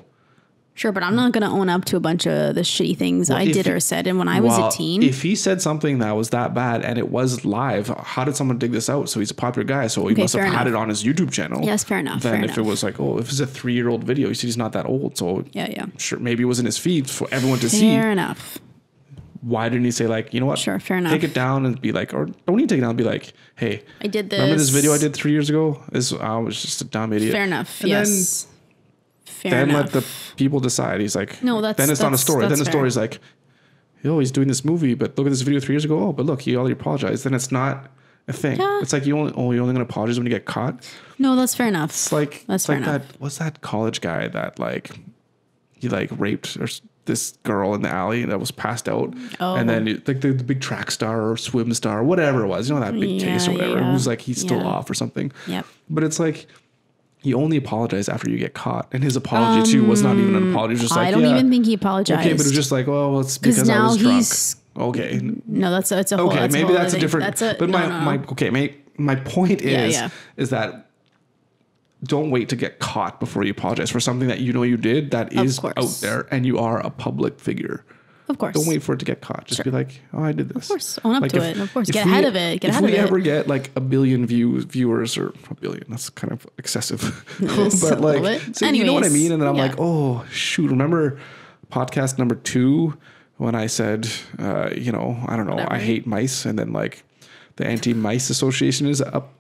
Sure, but I'm not going to own up to a bunch of the shitty things I did or said. And when I was a teen. If he said something that was that bad and it was live, how did someone dig this out? So he's a popular guy. So he must have had it on his YouTube channel. Yes, fair enough. Then if it was like, if it's a 3-year-old video, you see he's not that old. So yeah. Sure, maybe it was in his feed for everyone to see. Fair enough. Why didn't he say like, you know what? Sure, fair enough. Take it down and be like, or don't need to take it down and be like, hey. I did this. Remember this video I did 3 years ago? I was just a dumb idiot. Fair enough, and yes. Then let the people decide. He's like, no, then it's not a story. Then the story's like, he's doing this movie, but look at this video 3 years ago. Oh, but look, he already apologized. Then it's not a thing. Yeah. It's like you're only going to apologize when you get caught. No, that's fair enough. It's like that's fair enough. What's that college guy that like he like raped this girl in the alley that was passed out, and then like the big track star or swim star or whatever it was, that big case or whatever. It was like he's still off or something. Yep. But it's like. He only apologized after you get caught. And his apology, too, was not even an apology. It was just like, I don't even think he apologized. Okay, but it was just like, it's because I was drunk. Okay. No, it's a whole okay, maybe that's a different... But no. my point is that don't wait to get caught before you apologize for something that you did that is out there and you are a public figure. Of course. Don't wait for it to get caught. Just be like, I did this. Of course. Own up to it. Of course. Get ahead of it. If we ever get like a billion viewers or a billion, that's kind of excessive. But like, so you know what I mean? And then I'm like, oh, shoot. Remember podcast number 2 when I said, I don't know, I hate mice. And then like the Anti-Mice Association is up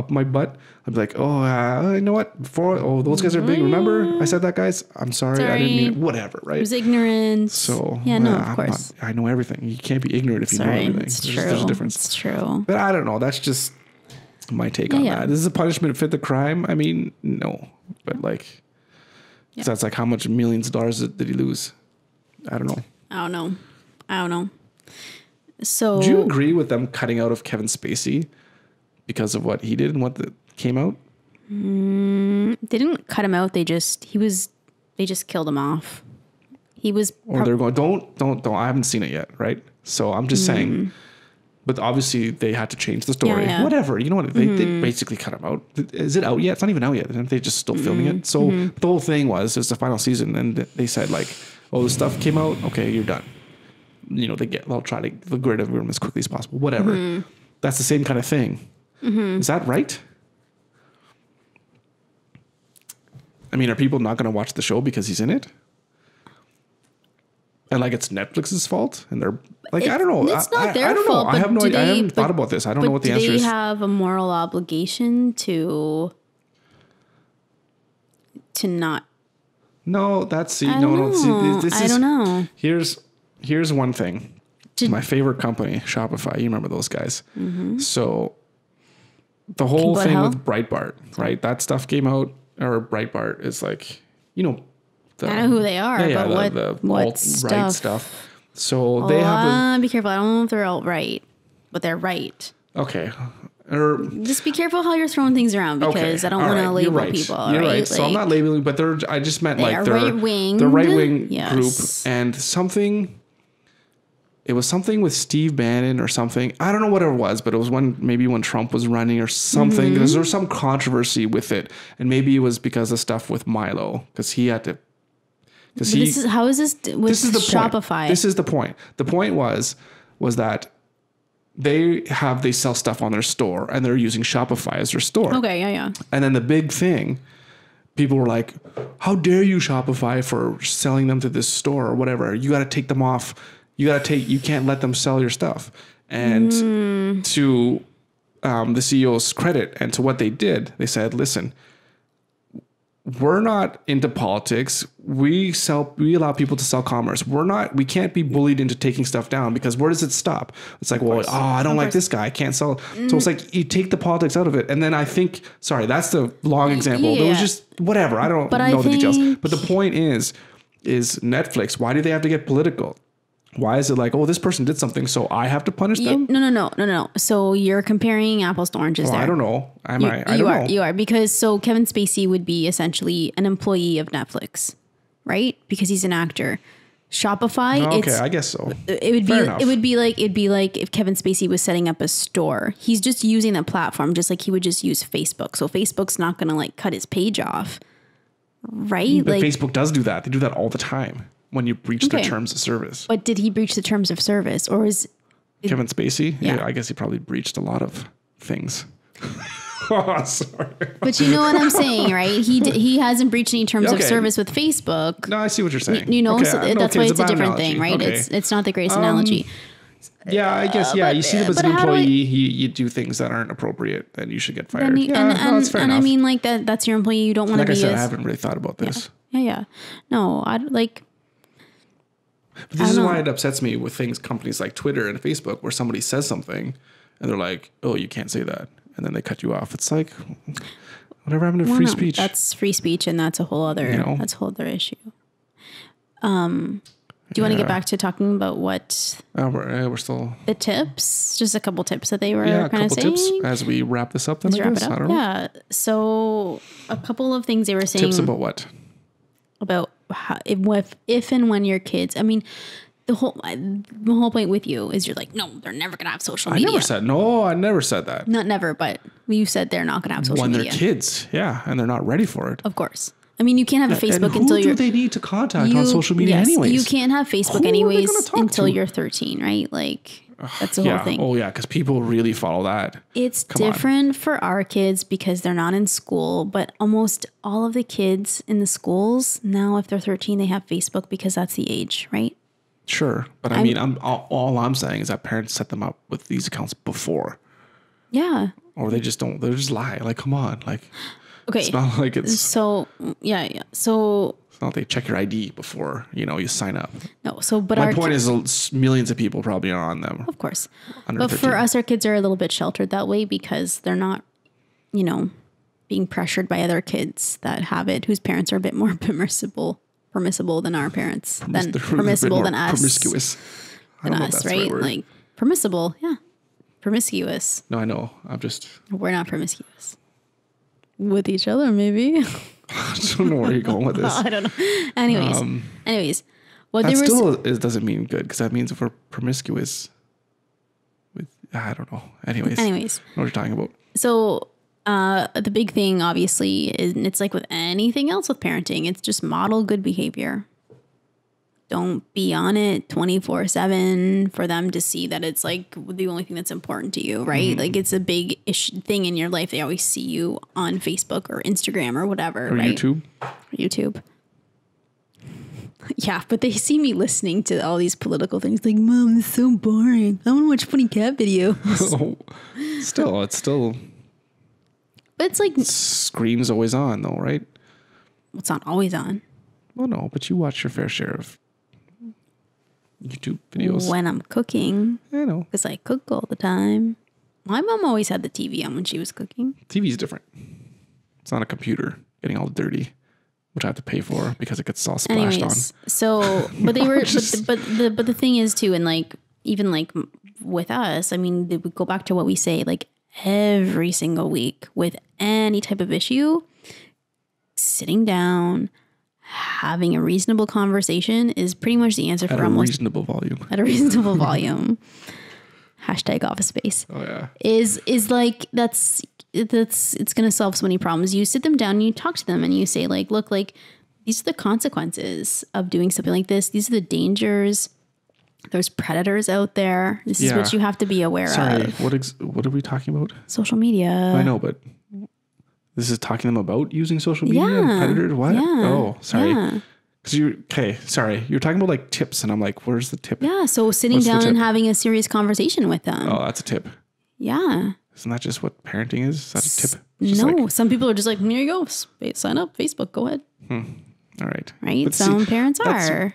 my butt. I'd be like, you know what? Those guys are big. Remember I said that, guys? I'm sorry. I didn't mean it. Whatever, right? It was ignorant. So of course. I know everything. You can't be ignorant if you know everything. It's true. There's a difference. It's true. But I don't know. That's just my take on that. Is a punishment fit the crime? I mean, no. But like, so that's like how much millions of dollars did he lose? I don't know. I don't know. So do you agree with them cutting out of Kevin Spacey because of what he did and what came out? They didn't cut him out. They just killed him off. He was, or they're going, don't. I haven't seen it yet, right? So I'm just saying. But obviously they had to change the story. Whatever, you know what? They basically cut him out. Is it out yet? It's not even out yet. Aren't they just still filming it? So the whole thing was the final season, and they said like, the stuff came out. Okay, you're done. They'll try to get rid of him as quickly as possible. Whatever. That's the same kind of thing. Is that right? I mean, are people not going to watch the show because he's in it? And like it's Netflix's fault, and they're like, I don't know. It's not their fault. I have no idea. I haven't thought about this. I don't know what the answer is. Do they have a moral obligation to not? No, that's I don't know. Here's one thing. My favorite company, Shopify. You remember those guys? So the whole thing with Breitbart, right? That stuff came out, or Breitbart is like, I know who they are, but what stuff? So they have be careful. I don't know if they're alt-right, but they're right. Okay. Just be careful how you're throwing things around because I don't want to label people. You're right. Like, so I'm not labeling, but I just meant like they're right-wing. The right-wing group, and something. It was something with Steve Bannon or something. I don't know what it was, but it was maybe when Trump was running or something. Because there was some controversy with it, and maybe it was because of stuff with Milo, because he had to. How is this with Shopify? Point. This is the point. The point was that they sell stuff on their store, and they're using Shopify as their store. Okay, yeah. And then the big thing, people were like, "How dare you, Shopify, for selling them to this store or whatever? You got to take them off. You can't let them sell your stuff." And to the CEO's credit and to what they did, they said, "Listen, we're not into politics. We allow people to sell commerce. We can't be bullied into taking stuff down, because where does it stop?" It's like, I don't like this guy. I can't sell. So it's like, you take the politics out of it. And then I think, sorry, that's the long example. It was just whatever. I don't know the details. But the point is Netflix, why do they have to get political? Why is it like, oh, this person did something, so I have to punish them? No. So you're comparing apples to oranges there. I don't know. I don't know. You are. Because so Kevin Spacey would be essentially an employee of Netflix, right? Because he's an actor. Shopify, I guess so. It'd be like if Kevin Spacey was setting up a store. He's just using that platform just like he would just use Facebook. So Facebook's not going to like cut his page off. Right? But Facebook does do that. They do that all the time when you breach their terms of service. But did he breach the terms of service, or is Kevin Spacey? Yeah. I guess he probably breached a lot of things. Oh, sorry. But you know what I'm saying, right? He hasn't breached any terms of service with Facebook. No, I see what you're saying. You know, so that's why it's a different thing, right? Okay. It's not the greatest analogy. Yeah, I guess. Yeah, you see them as an employee. You do things that aren't appropriate, then you should get fired. That's fair enough. I mean, like that's your employee. You don't want to be. Like I said, I haven't really thought about this. Yeah. No, I'd like. But this is why it upsets me with companies like Twitter and Facebook, where somebody says something and they're like, "Oh, you can't say that," and then they cut you off. It's like, whatever happened to free speech? That's free speech, and that's a whole other issue. Do you want to get back to talking about what? We're still the tips. Just a couple tips that they were kind of saying tips as we wrap this up. Then I guess. I don't know. Yeah. So a couple of things they were saying. Tips about what? About how, if and when your kids. I mean, the whole point with you is you're like, no, they're never gonna have social media. I never said that. Not never, but you said they're not gonna have social media. When they're kids, yeah, and they're not ready for it. Of course. I mean, you can't have a Facebook until you're. Who do they need to contact on social media anyways? You can't have Facebook anyways until you're 13, right? Like that's the whole thing. Oh yeah, because people really follow that. It's different for our kids because they're not in school, but almost all of the kids in the schools now, if they're 13, they have Facebook because that's the age, right? Sure, but I mean, all I'm saying is that parents set them up with these accounts before. Yeah. Or they just don't. They just lie. Like, come on, like. Okay. It's not like it's. So yeah. So. It's not they check your ID before you sign up. No. So, but my point is, millions of people probably are on them. Of course. But 13. For us, our kids are a little bit sheltered that way because they're not, being pressured by other kids that have it, whose parents are a bit more permissible than our parents, permissible than us, promiscuous than us, right? Like permissible, yeah, promiscuous. No, I know. We're not promiscuous with each other, maybe. I don't know where you're going with this. I don't know. Anyways, what they were it doesn't mean good because that means if we're promiscuous with I don't know. Anyways, I know what you're talking about. So. The big thing, obviously, is, and it's like with anything else with parenting, it's just model good behavior. Don't be on it 24/7 for them to see that it's like the only thing that's important to you, right? Mm-hmm. Like it's a big thing in your life. They always see you on Facebook or Instagram or whatever, right? YouTube. Yeah, but they see me listening to all these political things like, Mom, this is so boring. I want to watch funny cat videos. It's still... But it's like... Scream's always on, though, right? It's not always on. Well, no, but you watch your fair share of YouTube videos. When I'm cooking. I know. Because I cook all the time. My mom always had the TV on when she was cooking. TV's different. It's not a computer getting all dirty, which I have to pay for because it gets all splashed on. So, but they were... but the thing is, too, and like, even like with us, I mean, we go back to what we say, like, every single week with any type of issue, sitting down, having a reasonable conversation is pretty much the answer for almost reasonable volume. At a reasonable volume. Hashtag office space. Oh yeah. Is like it's gonna solve so many problems. You sit them down and you talk to them and you say like, look, like these are the consequences of doing something like this. These are the dangers. There's predators out there. This is what you have to be aware of. Sorry, what are we talking about? Social media. I know, but this is talking to them about using social media and predators? What? Yeah, oh, sorry. Sorry. You're talking about like tips and I'm like, where's the tip? Yeah, so sitting down and having a serious conversation with them. Oh, that's a tip. Yeah. Isn't that just what parenting is? That's a tip. No, some people are just like, here you go. Sign up, Facebook, go ahead. All right. Right? But some parents are.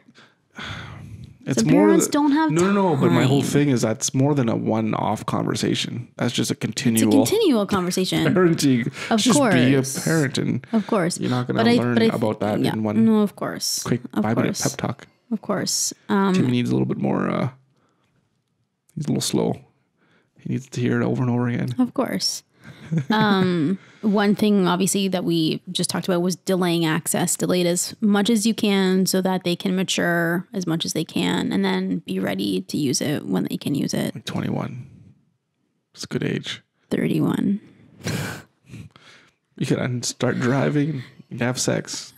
It's more parents don't have time. No. But my whole thing is that's more than a one-off conversation. That's just a continual. It's a continual conversation. Parenting. Of just course. Be a parent, and of course you're not going to learn about that in one. No, of course. Quick 5-minute pep talk. of course. Timmy needs a little bit more. He's a little slow. He needs to hear it over and over again. Of course. One thing, obviously, that we just talked about was delaying access. Delay it as much as you can so that they can mature as much as they can, and then be ready to use it when they can use it. Like 21. It's a good age. 31. You can start driving. You can have sex.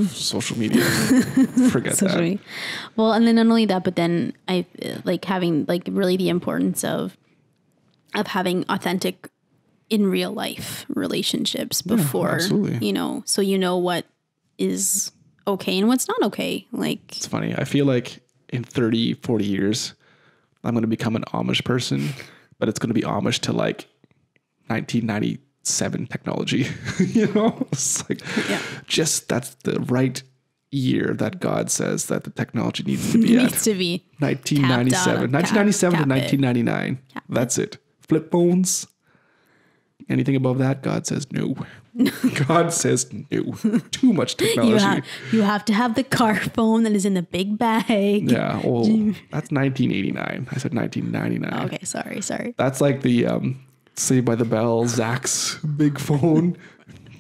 Social media. Forget that. Well, and then not only that, but then I like having like really the importance of having authentic in real life relationships before, you know, so you know what is okay and what's not okay. Like, it's funny. I feel like in 30, 40 years, I'm going to become an Amish person, but it's going to be Amish to like 1997 technology, you know, it's like, just that's the right year that God says that the technology needs to be needs to be 1997, 1997 to 1999. That's it. Flip phones. Anything above that, God says no. God says no. Too much technology. You have to have the car phone that is in the big bag. Yeah. Well, that's 1989. I said 1999. Okay. Sorry. That's like the Saved by the Bell, Zach's big phone.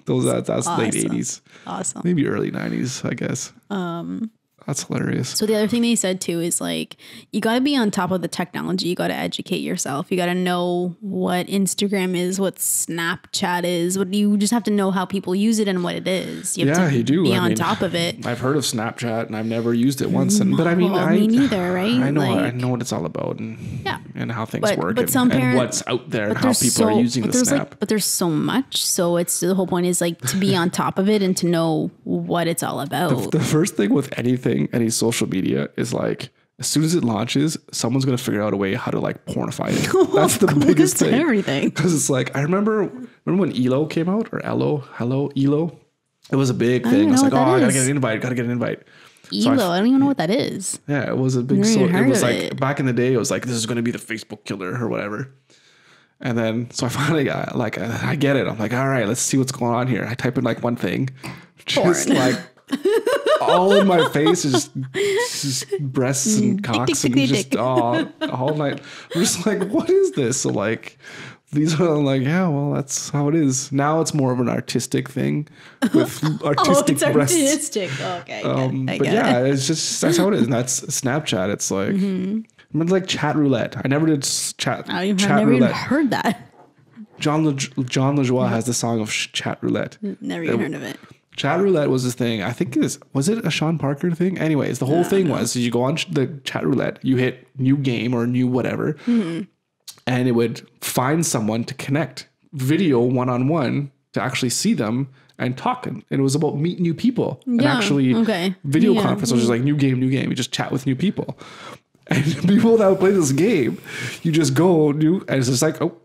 That's awesome. Late 80s. Awesome. Maybe early 90s, I guess. That's hilarious. So the other thing they said too is like, you got to be on top of the technology. You got to educate yourself. You got to know what Instagram is, what Snapchat is. What you just have to know how people use it and what it is. You have to you do. Be on top of it. I've heard of Snapchat and I've never used it once. But I mean, me neither, right? I know what it's all about and how things work but and what's out there and how people are using the Snap. But there's so much. So it's the whole point is like to be on top of it and to know what it's all about. The first thing with any social media is like, as soon as it launches, someone's going to figure out a way how to like pornify it. That's the biggest thing. Everything. Because it's like, I remember when ELO came out, or Hello, ELO. It was a big thing. I was like, I gotta get an invite. ELO, I don't even know what that is. Yeah, it was a big. It was like back in the day. It was like, this is going to be the Facebook killer or whatever. And then so I finally got like, I get it. I'm like, all right, let's see what's going on here. I type in like one thing, just like. All in my face is just breasts and cocks and just all night. I'm just like, what is this? So like, these are like, yeah, well, that's how it is. Now it's more of an artistic thing with artistic breasts. Artistic. Okay. But yeah, it's just, that's how it is. And that's Snapchat. It's like, remember like chat roulette. I never did chat never roulette. Even heard that. John LaJoie has the song of chat roulette. Never even heard of it. Chat roulette was this thing. I think was it a Sean Parker thing? Anyways, the whole thing was you go on the chat roulette, you hit new game or new whatever, and it would find someone to connect video one-on-one to actually see them and talk. And it was about meet new people and actually video conference, which is like new game. You just chat with new people. And people that play this game, you just go and it's just like, oh,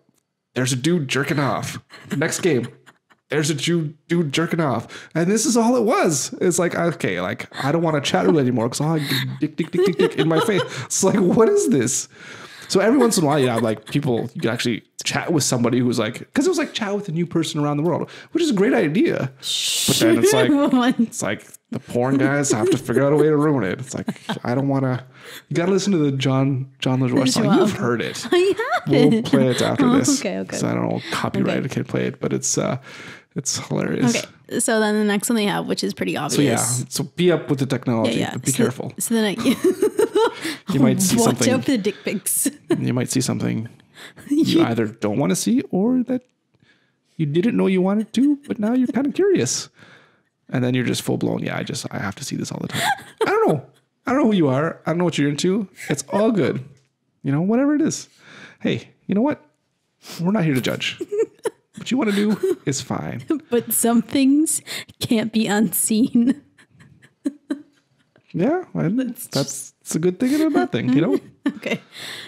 there's a dude jerking off. Next game. There's a dude jerking off. And this is all it was. It's like, okay, like, I don't want to chat roulette anymore because I'll dick in my face. It's like, what is this? So every once in a while, you have like people, you can actually chat with somebody who's like, because it was like chat with a new person around the world, which is a great idea. But then it's like the porn guys have to figure out a way to ruin it. It's like, I don't want to, you got to listen to the John LaJoie song. You've heard it. I haven't. We'll play it after this. Okay. So I don't know, copyright, I can't play it, but it's hilarious. Okay. So then the next one they have, which is pretty obvious. So yeah, so be up with the technology. Yeah. But be careful. So then you might see something. Watch out for the dick pics. You might see something you either don't want to see or that you didn't know you wanted to, but now you're kind of curious. And then you're just full blown. Yeah, I have to see this all the time. I don't know who you are. I don't know what you're into. It's all good. You know, whatever it is. Hey, you know what? We're not here to judge. What you want to do is fine. But some things can't be unseen. Yeah, that's a good thing and a bad thing, you know? Okay.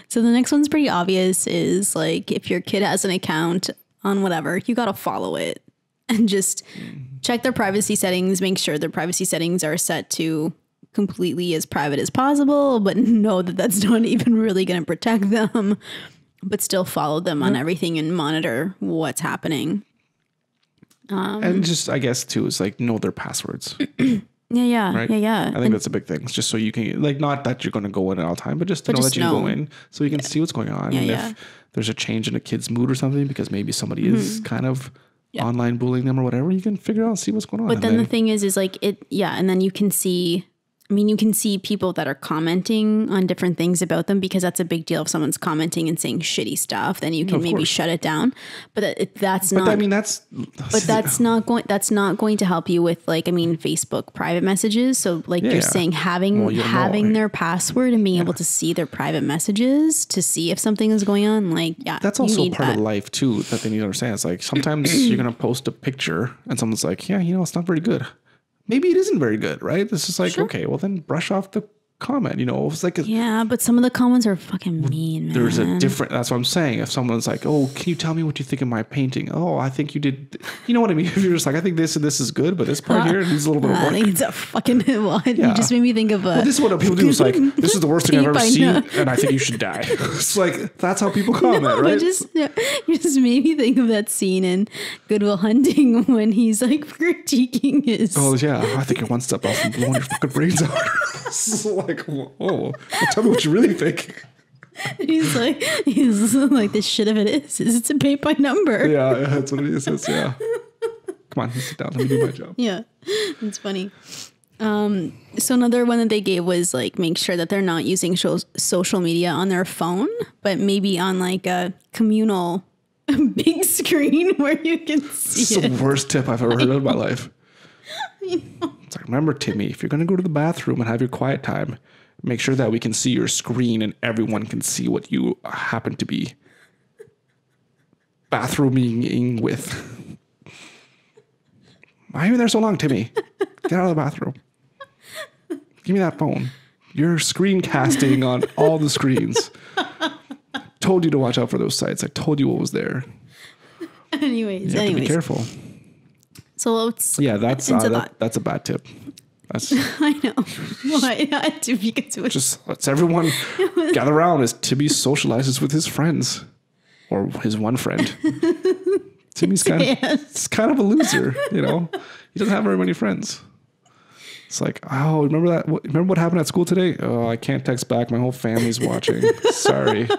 So the next one's pretty obvious is like if your kid has an account on whatever, you got to follow it and just check their privacy settings, make sure their privacy settings are set to completely as private as possible, but know that that's not even really going to protect them, but still follow them on everything and monitor what's happening. And just, I guess, too, is like know their passwords. Yeah. Right? Yeah. I think that's a big thing. It's just so you can, like, not that you're going to go in all the time, but just to know that you go in so you can see what's going on. And if there's a change in a kid's mood or something because maybe somebody is kind of online bullying them or whatever, you can figure out and see what's going on. But then the thing is like and then you can see, I mean, you can see people that are commenting on different things about them because that's a big deal. If someone's commenting and saying shitty stuff, then you can maybe shut it down. But that's not going to help you with, like, I mean, Facebook private messages. So like you're saying, having their password and being able to see their private messages to see if something is going on. Like, that's also part of life too that they need to understand. It's like sometimes you're going to post a picture and someone's like, yeah, it's not very good. Maybe it isn't very good, right? It's just like, okay, well then brush off the comment, It's like but some of the comments are fucking mean, man. There's a different, that's what I'm saying. If someone's like, oh, can you tell me what you think of my painting? Oh, I think you did, you know what I mean? If you're just like, I think this and this is good, but this part here needs a little bit of work. I think it's a fucking, you just made me think of well, this is what people do. It's like, this is the worst thing I've ever seen and I think you should die. It's like, that's how people comment, right? You just made me think of that scene in Good Will Hunting when he's like critiquing his. Oh yeah, I think you're one step off from blowing your fucking brains out. It's like, whoa, well, tell me what you really think. He's like, the shit of it is it's a pay by number. Yeah, that's what it is. Yeah. Come on, sit down. Let me do my job. Yeah, it's funny. So another one that they gave was like, make sure that they're not using social media on their phone, but maybe on like a communal big screen where you can see it. It's the worst tip I've ever heard in my life. It's like, remember, Timmy, if you're going to go to the bathroom and have your quiet time, make sure that we can see your screen and everyone can see what you happen to be bathrooming with. Why are you there so long, Timmy? Get out of the bathroom. Give me that phone. You're screencasting on all the screens. I told you to watch out for those sites. I told you what was there. Anyways. You have to be careful. So let's that's a bad tip. I know. Well, I had to because it was just let's everyone gather around as Timmy socializes with his friends or his one friend. Timmy's kind of a loser, He doesn't have very many friends. It's like, oh, remember that? Remember what happened at school today? Oh, I can't text back. My whole family's watching. Sorry,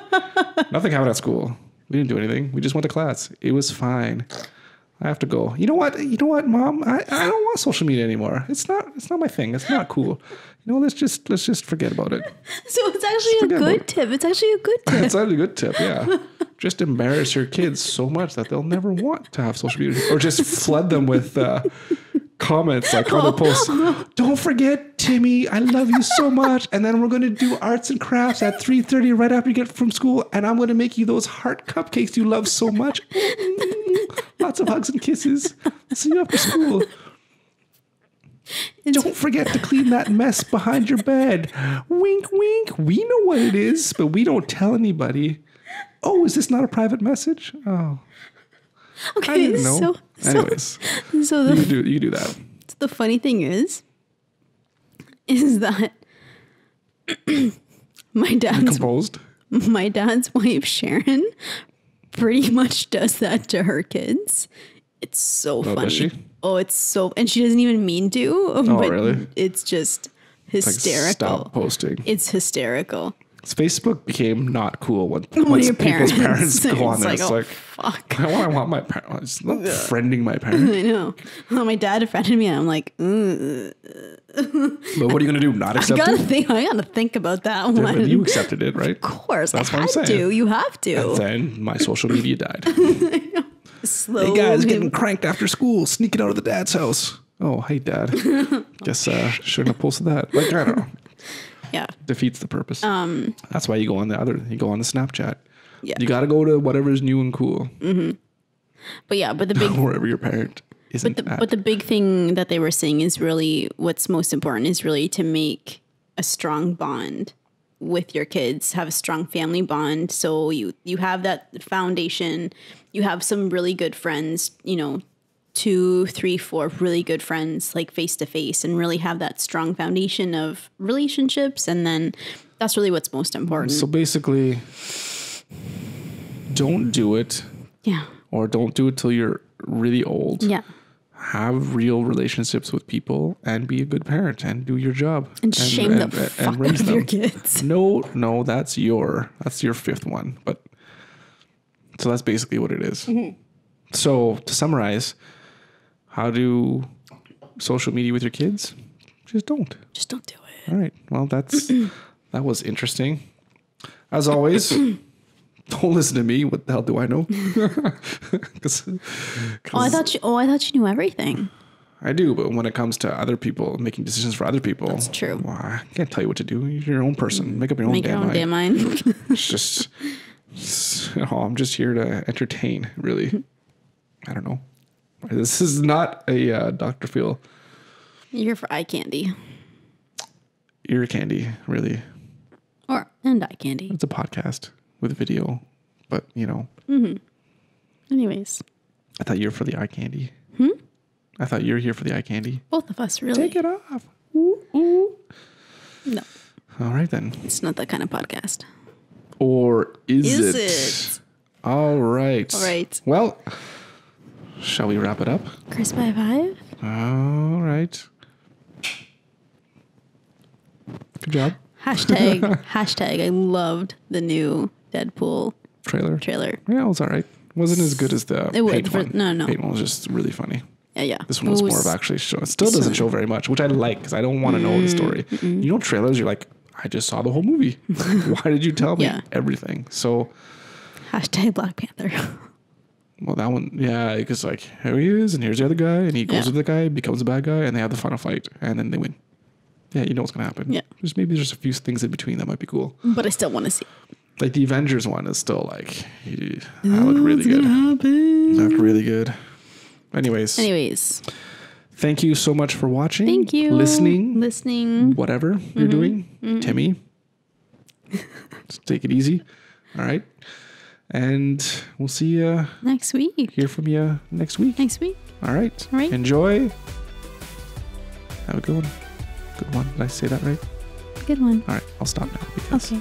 nothing happened at school. We didn't do anything. We just went to class. It was fine. I have to go. You know what, Mom? I don't want social media anymore. It's not my thing. It's not cool. Let's just forget about it. So it's actually a good tip. It's actually a good tip. It's actually a good tip, yeah. Just embarrass your kids so much that they'll never want to have social media. Or just flood them with comments like on the post. Don't forget, Timmy, I love you so much. And then we're going to do arts and crafts at 3:30 right after you get from school. And I'm going to make you those heart cupcakes you love so much. Lots of hugs and kisses. See you after school. Don't forget to clean that mess behind your bed. Wink, wink. We know what it is, but we don't tell anybody. Oh, is this not a private message? Oh. Okay, I didn't know. Anyways, you do that. The funny thing is that my dad's wife Sharon pretty much does that to her kids. It's so funny. Does she? Oh, it's so, and she doesn't even mean to. Oh, but really? It's just hysterical. Like, stop posting. It's hysterical. Facebook became not cool once people's parents go on there. It's like, fuck. I want my parents. Not friending my parents. I know. Well, my dad friended me, and I'm like, But what are you gonna do? Not accept it? I gotta think about that one. But you accepted it, right? Of course, that's what I'm saying. You have to. And then my social media died. Hey guys, getting cranked after school, sneaking out of the dad's house. Oh, hey dad. Guess shouldn't have posted that. Like, I don't know. Yeah. Defeats the purpose. That's why you go on the Snapchat. Yeah. You got to go to whatever's new and cool. Mm-hmm. But the big wherever your parent isn't. But the big thing that they were saying is really what's most important is really to make a strong bond with your kids, have a strong family bond. So you have that foundation, you have some really good friends, 2, 3, 4 really good friends, like face to face, and really have that strong foundation of relationships. And then that's really what's most important. So basically, don't do it. Yeah. Or don't do it till you're really old. Yeah. have real relationships with people and be a good parent and do your job and shame the fuck out of your kids. No, that's your fifth one. But so that's basically what it is. Mm-hmm. So to summarize, how do social media with your kids? Just don't do it. All right. Well, that was interesting. As always, don't listen to me. What the hell do I know? I thought you knew everything. I do, but when it comes to other people, making decisions for other people, that's true. Well, I can't tell you what to do. You're your own person. Make up your own damn mind. It's just, I'm just here to entertain. Really, I don't know. This is not a Dr. Phil. You're here for eye candy. Ear candy, really. And eye candy. It's a podcast with video, but Anyways. I thought you were for the eye candy. I thought you were here for the eye candy. Both of us, really. Take it off. Ooh, ooh. No. All right, then. It's not that kind of podcast. Or is it? All right. All right. Well, shall we wrap it up? Chris by 5. All right. Good job. Hashtag I loved the new Deadpool trailer. Yeah, it was all right. Wasn't as good as the Paint one. No. Paint one was just really funny. Yeah. This one was more of actually show. It still doesn't show very much, which I like because I don't want to know the story. You know, trailers, you're like, I just saw the whole movie. Why did you tell me everything? So. Hashtag Black Panther. Well, that one, yeah, because like, here he is, and here's the other guy, and he goes with the guy, becomes a bad guy, and they have the final fight, and then they win. Yeah, you know what's going to happen. Yeah. Maybe there's a few things in between that might be cool. But I still want to see. Like the Avengers one is still like, that looked really good. That looked really good. Anyways. Thank you so much for watching. Thank you. Listening. Whatever you're doing. Timmy. Just take it easy. All right. And we'll see you next week. Hear from you next week. All right. Enjoy. Have a good one. Good one. Did I say that right? Good one. All right. I'll stop now. Because